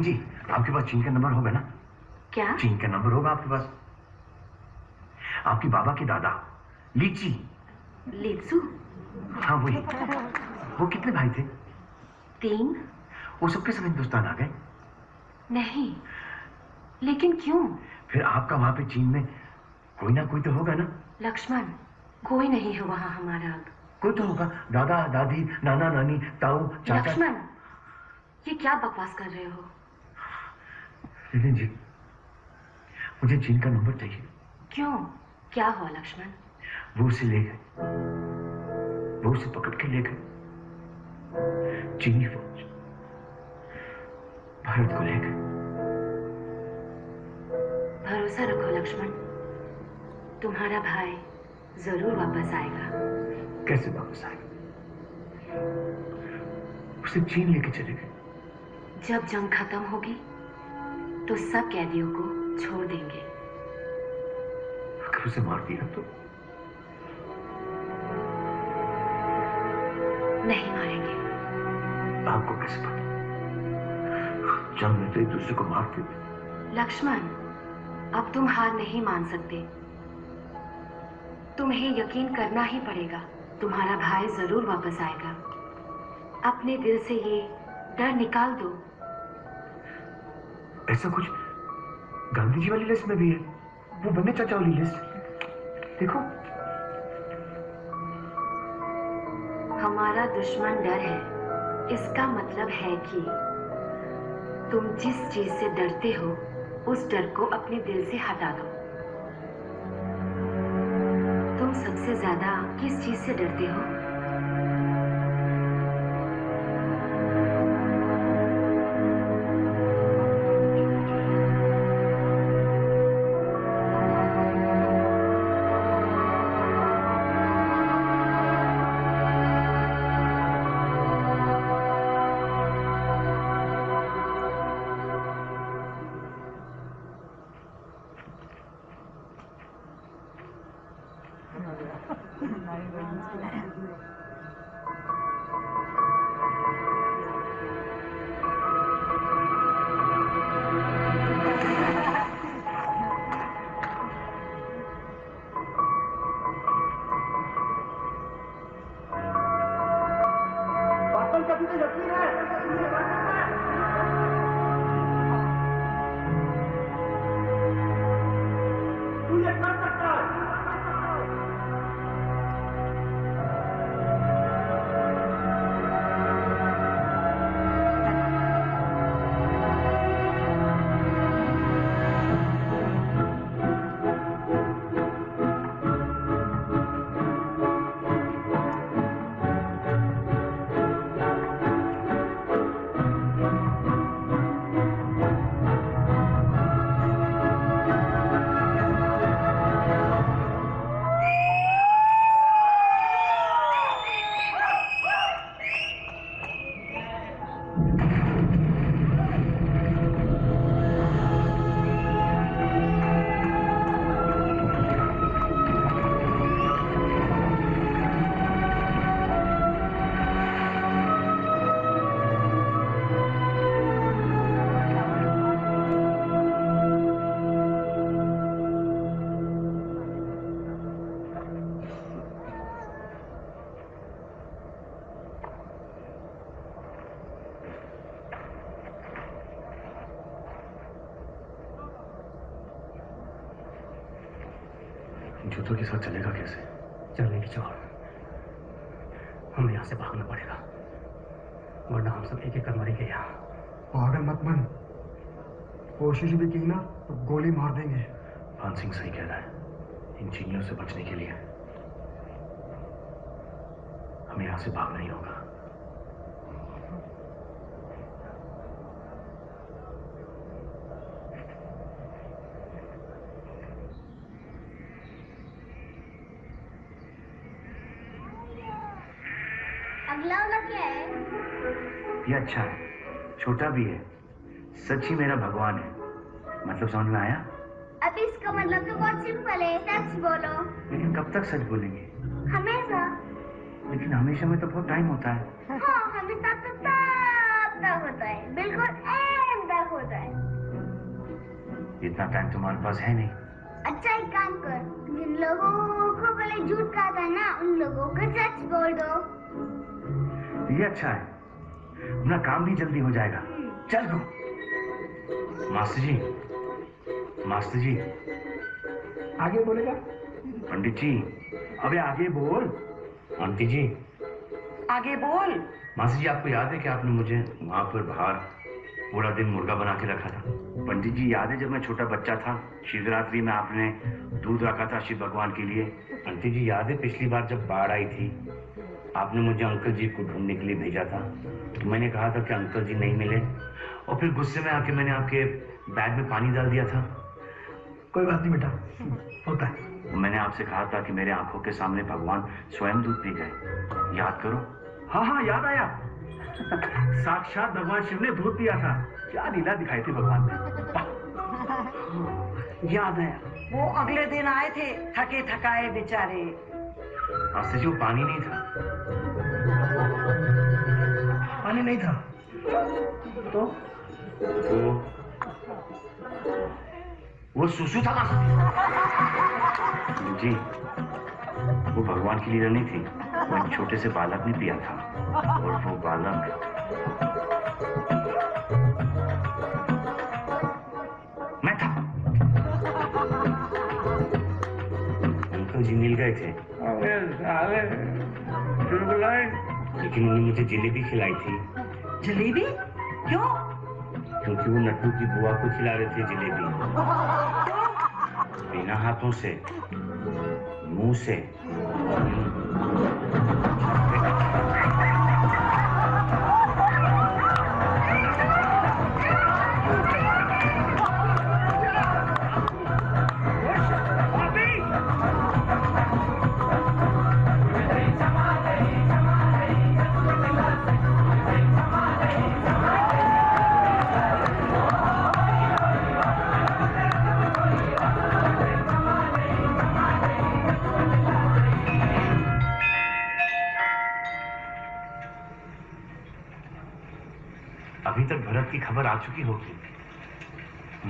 जी, आपके पास चीन का नंबर होगा ना? क्या? चीन का नंबर होगा आपके पास? आपकी बाबा की दादा लीची। लीचू? हाँ वही। वो कितने भाई थे? 3। वो सबके सब हिंदुस्तान आ गए? नहीं, लेकिन क्यों? फिर आपका वहां पे चीन में कोई ना कोई तो होगा ना? लक्ष्मण, कोई नहीं है वहां हमारा अब। कोई तो होगा, दादा दादी नाना नानी ताऊ चाचा। लक्ष्मण, ये क्या बकवास कर रहे हो? लेकिन जी, मुझे चीन का नंबर चाहिए। क्यों? क्या हुआ लक्ष्मण? वो उसे ले गए, वो उसे पकड़ के ले गए। चीनी फौज भारत को ले गए। भरोसा रखो लक्ष्मण, तुम्हारा भाई जरूर वापस आएगा। कैसे वापस आएगा? उसे चीन लेके चले गए। जब जंग खत्म होगी तो सब कैदियों को छोड़ देंगे। अगर उसे मार दिया तो? नहीं मारेंगे। आपको कैसे पता? जंग में तो एक दूसरे को मारते थे। लक्ष्मण, अब तुम हार नहीं मान सकते। तुम्हें यकीन करना ही पड़ेगा, तुम्हारा भाई जरूर वापस आएगा। अपने दिल से ये डर निकाल दो। ऐसा कुछ गांधी जी वाली लिस्ट में भी है, वो बंदे चाचा वाली लिस्ट। देखो, हमारा दुश्मन डर है, इसका मतलब है कि तुम जिस चीज से डरते हो उस डर को अपने दिल से हटा दो। तुम सबसे ज्यादा किस चीज से डरते हो? जूतों के साथ चलेगा कैसे? चलने की छोड़, हमें यहाँ से भागना पड़ेगा, वरना हम सब एक एक कर मरेंगे यहाँ। पागल मत बन, कोशिश भी की ना तो गोली मार देंगे। पान सिंह सही कह रहा है, इन चीनियों से बचने के लिए हमें यहाँ से भागना ही होगा। अगला वाला क्या है? ये अच्छा है, छोटा भी है, सच ही मेरा भगवान है। मतलब समझ में आया? अब इसका मतलब तो बहुत सिंपल है, सच बोलो। लेकिन कब तक सच बोलेंगे? हमेशा। लेकिन हमेशा में तो बहुत टाइम होता है। हाँ, हमेशा तो तब तक होता है, बिल्कुल एंड तक होता है। इतना टाइम तुम्हारे पास है नहीं। अच्छा एक काम कर, जिन लोगों को पहले झूठ कहा था ना, उन लोगों को सच बोल दो। ये अच्छा है, अपना काम भी जल्दी हो जाएगा। चल गो। मास्टर जी आगे बोलेगा? पंडित जी, अबे आगे बोल। आंटी जी आगे बोल। मास्टर जी, आपको याद है कि आपने मुझे वहां पर बाहर पूरा दिन मुर्गा बना के रखा था? पंडित जी याद है जब मैं छोटा बच्चा था, शिवरात्रि में आपने दूध रखा था शिव भगवान के लिए? आंटी जी याद है पिछली बार जब बाढ़ आई थी, आपने मुझे अंकल जी को ढूंढने के लिए भेजा था, तो मैंने कहा था कि अंकल जी नहीं मिले, और फिर गुस्से में आके मैंने आपके बैग में पानी डाल दिया था। कोई बात नहीं बेटा, होता है। मैंने आपसे कहा था कि मेरे आंखों के सामने भगवान स्वयं दूध पी गए, याद करो। हाँ हाँ याद आया, साक्षात भगवान शिव ने दूध पिया था। क्या लीला दिखाई थी भगवान ने। याद आया, वो अगले दिन आए थे थके थकाए बेचारे। मास्टर जी वो पानी नहीं था। पानी नहीं था तो वो सुसु था जी। वो भगवान की लीला नहीं थी, वो एक छोटे से बालक ने पिया था, और वो बालक मैं था। अंकल जी मिल गए थे, लेकिन उन्होंने मुझे जलेबी खिलाई थी। जलेबी? क्यों? क्योंकि वो नट्टू की बुआ को खिला रहे थे जलेबी, बिना हाथों से, मुंह से। अभी तक भरत की खबर आ चुकी होगी,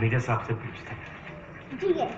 मेजर साहब से पूछते हैं। ठीक है।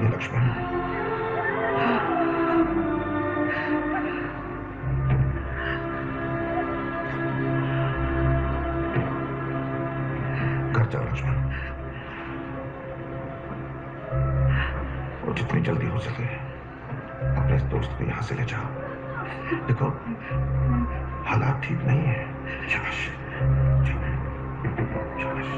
लक्ष्मण। जितनी जल्दी हो सके अपने इस दोस्त को यहां से ले जाओ। देखो हालात ठीक नहीं है। शाबाश, शाबाश।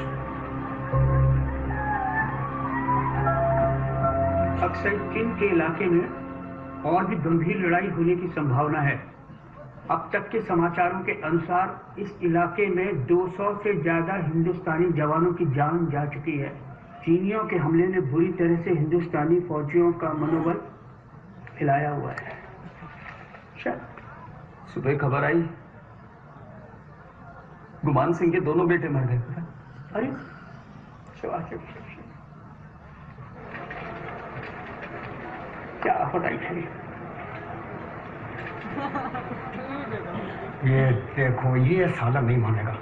अक्सर चीन के इलाके में और भी गंभीर लड़ाई होने की संभावना है। अब तक के समाचारों के अनुसार इस इलाके में 200 से ज्यादा हिंदुस्तानी जवानों की जान जा चुकी है। चीनियों के हमले ने बुरी तरह से हिंदुस्तानी फौजियों का मनोबल हिलाया हुआ है। सुबह खबर आई गुमान सिंह के दोनों बेटे मर गए। अरे क्या होता है? ये देखो, ये साला नहीं मानेगा।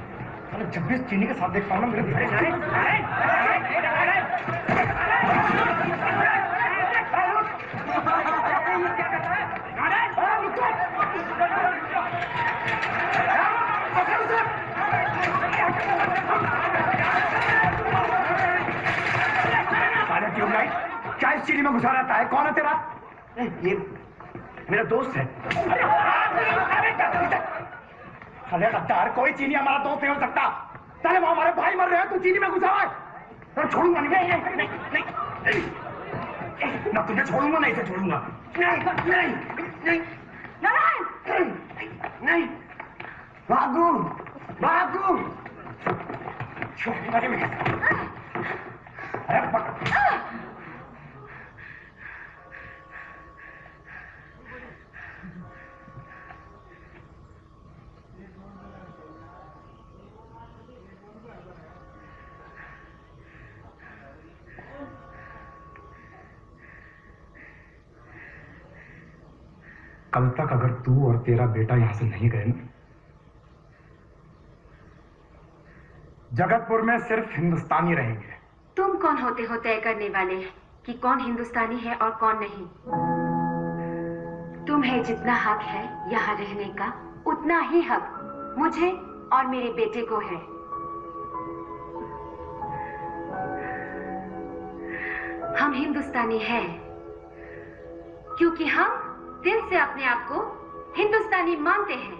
जब भी चीनी के साथ देखता हूँ ना मेरे ट्यूबलाइट क्या इस चीनी में घुसा रहता है? कौन है तेरा? ये मेरा दोस्त है। अरे गद्दार, कोई चीनी हमारा दोस्त नहीं हो सकता। साले वो हमारे भाई मर रहे हैं, तू चीनी में घुसा है। तो छोड़ूंगा नहीं, ना तुझे छोड़ूंगा ना इसे छोड़ूंगा। नहीं भागू भागू। अरे पकड़। कल तक अगर तू और तेरा बेटा यहां से नहीं गए ना, जगतपुर में सिर्फ हिंदुस्तानी रहेंगे। तुम कौन होते हो तय करने वाले कि कौन हिंदुस्तानी है और कौन नहीं? तुम्हें जितना हक है यहाँ रहने का, उतना ही हक मुझे और मेरे बेटे को है। हम हिंदुस्तानी हैं क्योंकि हम दिल से अपने आप को हिंदुस्तानी मानते हैं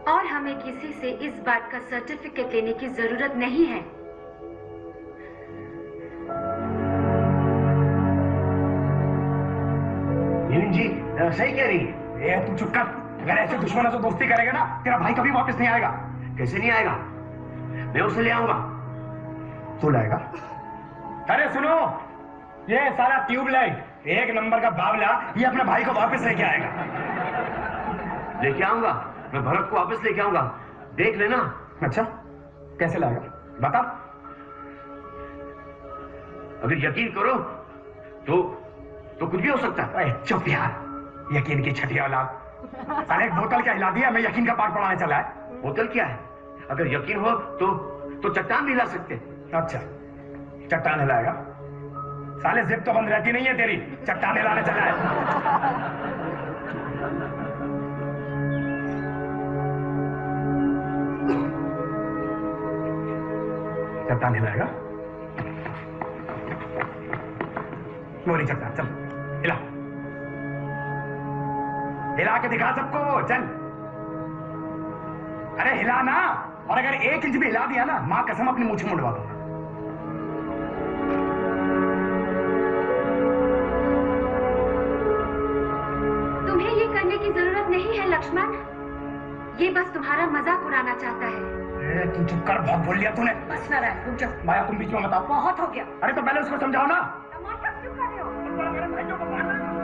और हमें किसी से इस बात का सर्टिफिकेट लेने की जरूरत नहीं है। जी सही कह रही है। तू चुप कर। अगर ऐसे दुश्मनों से दोस्ती करेगा ना, तेरा भाई कभी वापस नहीं आएगा। कैसे नहीं आएगा? मैं उसे ले आऊंगा। तू लाएगा? अरे सुनो, ये सारा ट्यूबलाइट एक नंबर का बावला, ये अपने भाई को वापस लेके आएगा। लेके आऊंगा? मैं भरत को वापस लेके आऊंगा, देख लेना। अच्छा, कैसे लाएगा बता। अगर यकीन करो तो कुछ भी हो सकता है। चुप यार, यकीन की छठी औलाद। साले एक बोतल क्या हिला दिया, मैं यकीन का पाठ पढ़ाने चला है। बोतल क्या है? अगर यकीन हो तो चट्टान भी हिला सकते। अच्छा, चट्टान हिलाएगा? साले जिद तो बंद रहती नहीं है तेरी, चट्टान हिलाने चला है। चट्टान हिलाएगा? वो नहीं चट्टान, चल हिला, हिला के दिखा सबको, चल। अरे हिला ना, और अगर 1 इंच भी हिला दिया ना, मां कसम अपनी मूंछ मुंडवा दूंगा। तुम्हें ये करने की जरूरत नहीं है लक्ष्मण, ये बस तुम्हारा मजाक उड़ाना चाहता है। तू चुप कर, बहुत बोल लिया तूने। बस नारायण रुक जाओ। माया तुम बीच में बताओ। बहुत हो गया। अरे तो पहले उसको समझाओ ना। तमाशा क्यों कर रहे हो? मेरे भाइयों को मारना।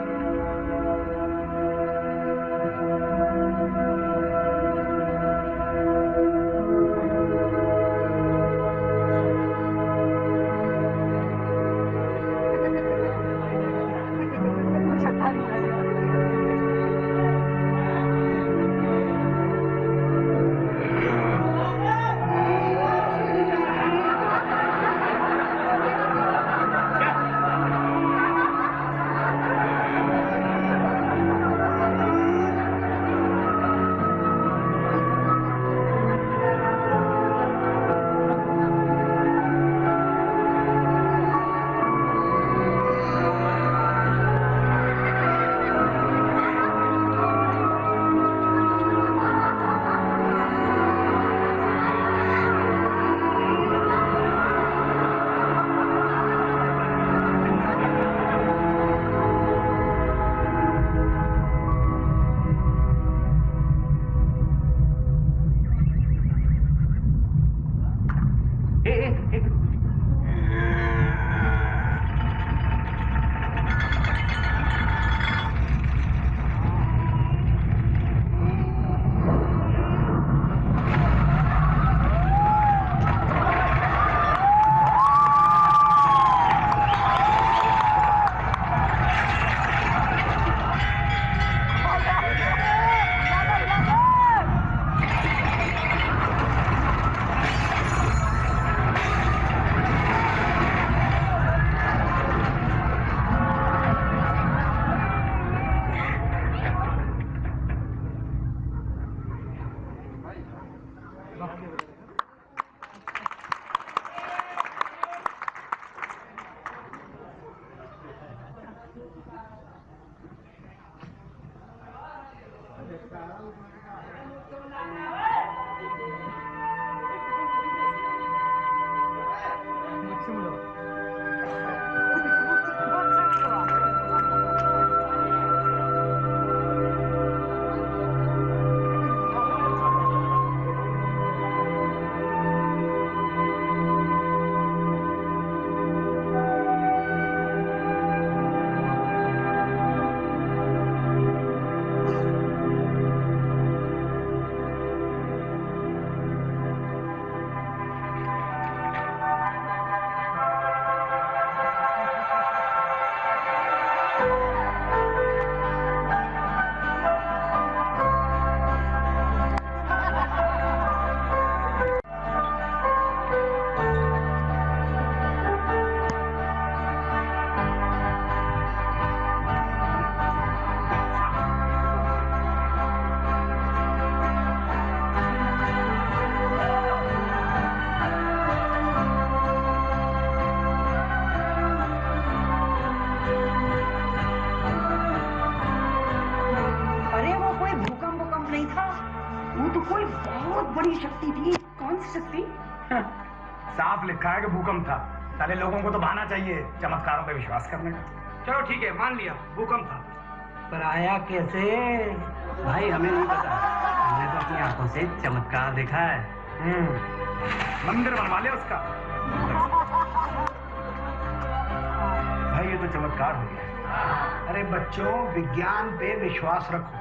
साफ लिखा है कि भूकंप था। सारे लोगों को तो बहाना चाहिए चमत्कारों पे विश्वास करने का। चलो ठीक है, मान लिया भूकंप था, पर आया कैसे? भाई हमें नहीं पता, हमने तो अपनी आंखों से चमत्कार देखा है। मंदिर बनवा ले उसका। भाई ये तो चमत्कार हो गया। अरे बच्चों, विज्ञान पे विश्वास रखो।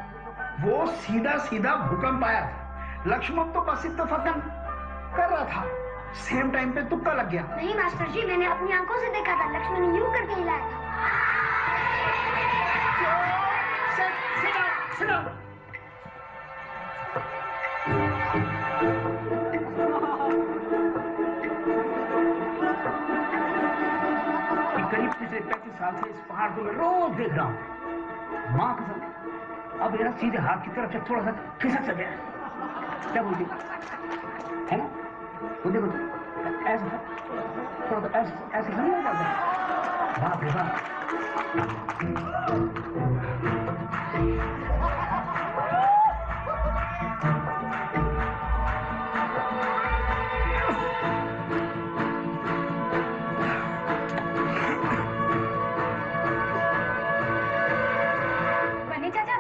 वो सीधा सीधा भूकंप आया था, लक्ष्मण तो बस इत्तेफाकन कर रहा था, सेम टाइम पे तुक्का लग गया। नहीं मास्टर जी, मैंने अपनी आंखों से देखा था, लक्ष्मण यूं करके हिलाया था। करीब पिछले 35 साल से इस पहाड़ को मैं रोज देख रहा हूँ। माँ कसम, अब मेरा सीधे हाथ की तरफ से थोड़ा सा खिसक सा गया। क्या बोलती है ना? वो देखो ऐसा थोड़ा सा ऐसे नहीं हो पाता। बाप रे बाप।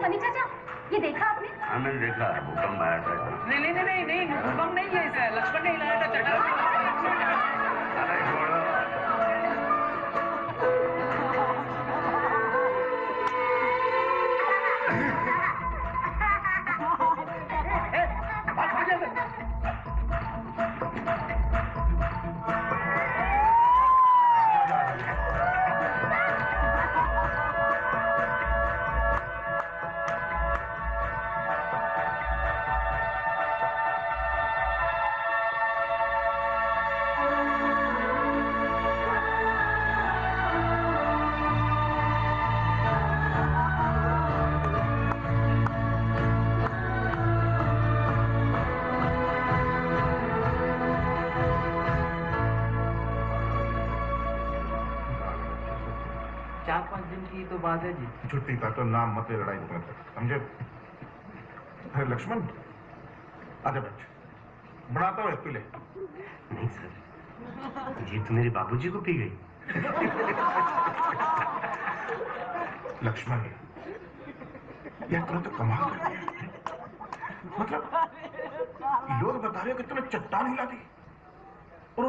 बनी चाचा, ये देखा आपने? हाँ मैंने देखा, भूकंप आया था। नहीं भूकंप नहीं है, लक्ष्मण ने हिलाया था चाचा। अरे छोड़ो। तो बात है जी। छुट्टी का तो नाम मत ले लड़ाई झगड़े तक, समझे? अरे लक्ष्मण, आजा बैठ, बनाता हूँ एक पी ले। नहीं सर, ये तो मेरे बाबूजी को पी गई। लक्ष्मण, यार तुमने तो कमाल कर दिया। मतलब लोग बता रहे हो कि तुमने चट्टान हिला दी, और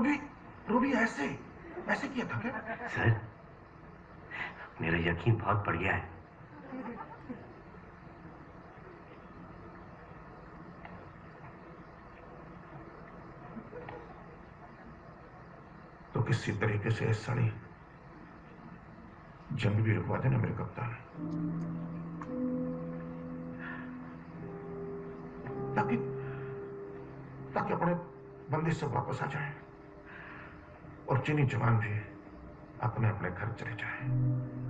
वो भी ऐसे किया था क्या? सर, मेरा यकीन बहुत बढ़ गया है। तो किसी तरीके से साड़ी जंग भी रुकवा देना मेरे कप्तान, ताकि अपने बंदी से वापस आ जाए और चीनी जवान भी अपने अपने घर चले जाए,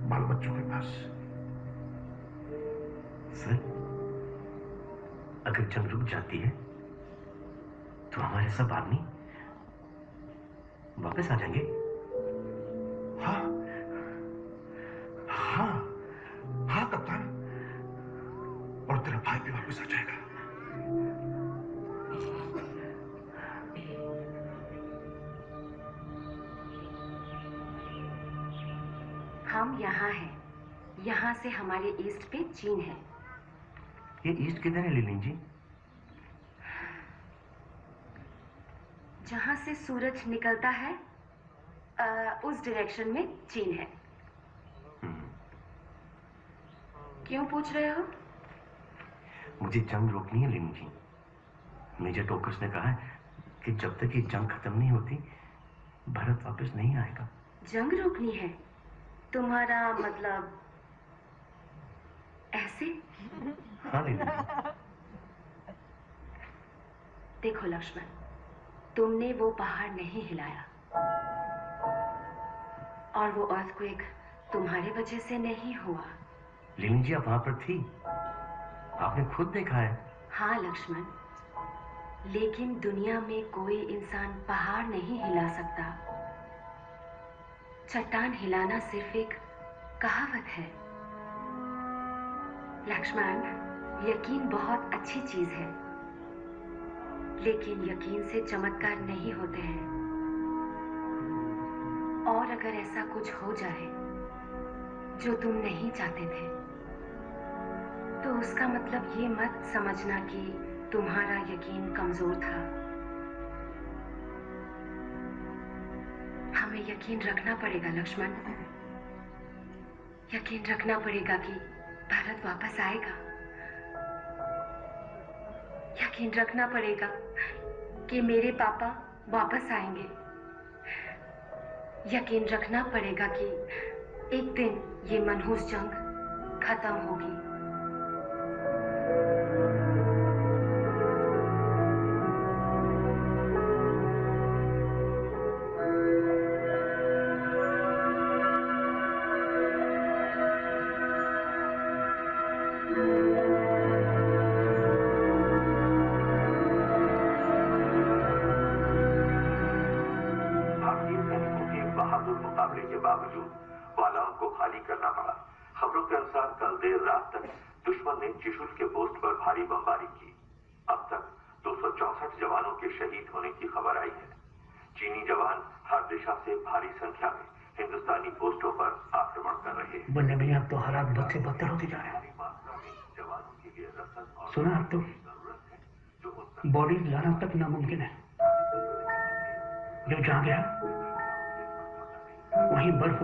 बाल बच्चों के पास। सर, अगर जंग रुक जाती है तो हमारे सब आदमी वापस आ जाएंगे। हाँ कप्तान, और तेरा भाई भी वापस आ जाएगा। हम यहाँ हैं। यहाँ से हमारे ईस्ट पे चीन है। ये ईस्ट किधर है लीलिंग जी? जहाँ से सूरज निकलता है उस डायरेक्शन में चीन है। क्यों पूछ रहे हो? मुझे जंग रोकनी है लीलिंग जी। मेजर टोकस ने कहा है कि जब तक ये जंग खत्म नहीं होती भारत वापस नहीं आएगा। जंग रोकनी है? तुम्हारा मतलब ऐसे? हाँ लीलिंग जी। देखो लक्ष्मण, तुमने वो पहाड़ नहीं हिलाया और वो अर्थक्वेक तुम्हारे वजह से नहीं हुआ। लीलिंग जी आप वहां पर थी, आपने खुद देखा है। हाँ लक्ष्मण, लेकिन दुनिया में कोई इंसान पहाड़ नहीं हिला सकता। चट्टान हिलाना सिर्फ एक कहावत है। लक्ष्मण, यकीन बहुत अच्छी चीज है, लेकिन यकीन से चमत्कार नहीं होते हैं। और अगर ऐसा कुछ हो जाए जो तुम नहीं चाहते थे, तो उसका मतलब ये मत समझना कि तुम्हारा यकीन कमजोर था। हमें यकीन रखना पड़ेगा लक्ष्मण। यकीन रखना पड़ेगा कि भारत वापस आएगा। यकीन रखना पड़ेगा कि मेरे पापा वापस आएंगे। यकीन रखना पड़ेगा कि एक दिन ये मनहूस जंग खत्म होगी। भारतीय सैनिकों के बहादुर मुकाबले के बावजूद वालाओं को खाली करना पड़ा। खबरों के अनुसार कल देर रात तक दुश्मन ने चिशुल के पोस्ट पर भारी बमबारी की। अब तक 264 जवानों के शहीद होने की खबर आई है। चीनी जवान हर दिशा से भारी संख्या में हिंदुस्तानी पोस्टों पर आक्रमण कर रहे हैं। बल्ले भैया, अब तो हालात बद से बदतर होते जा रहे हैं। जवानों के लिए रसद और सुना, अब तो बॉडीज लाना तक नामुमकिन है। जो जहां गया वहीं बर्फ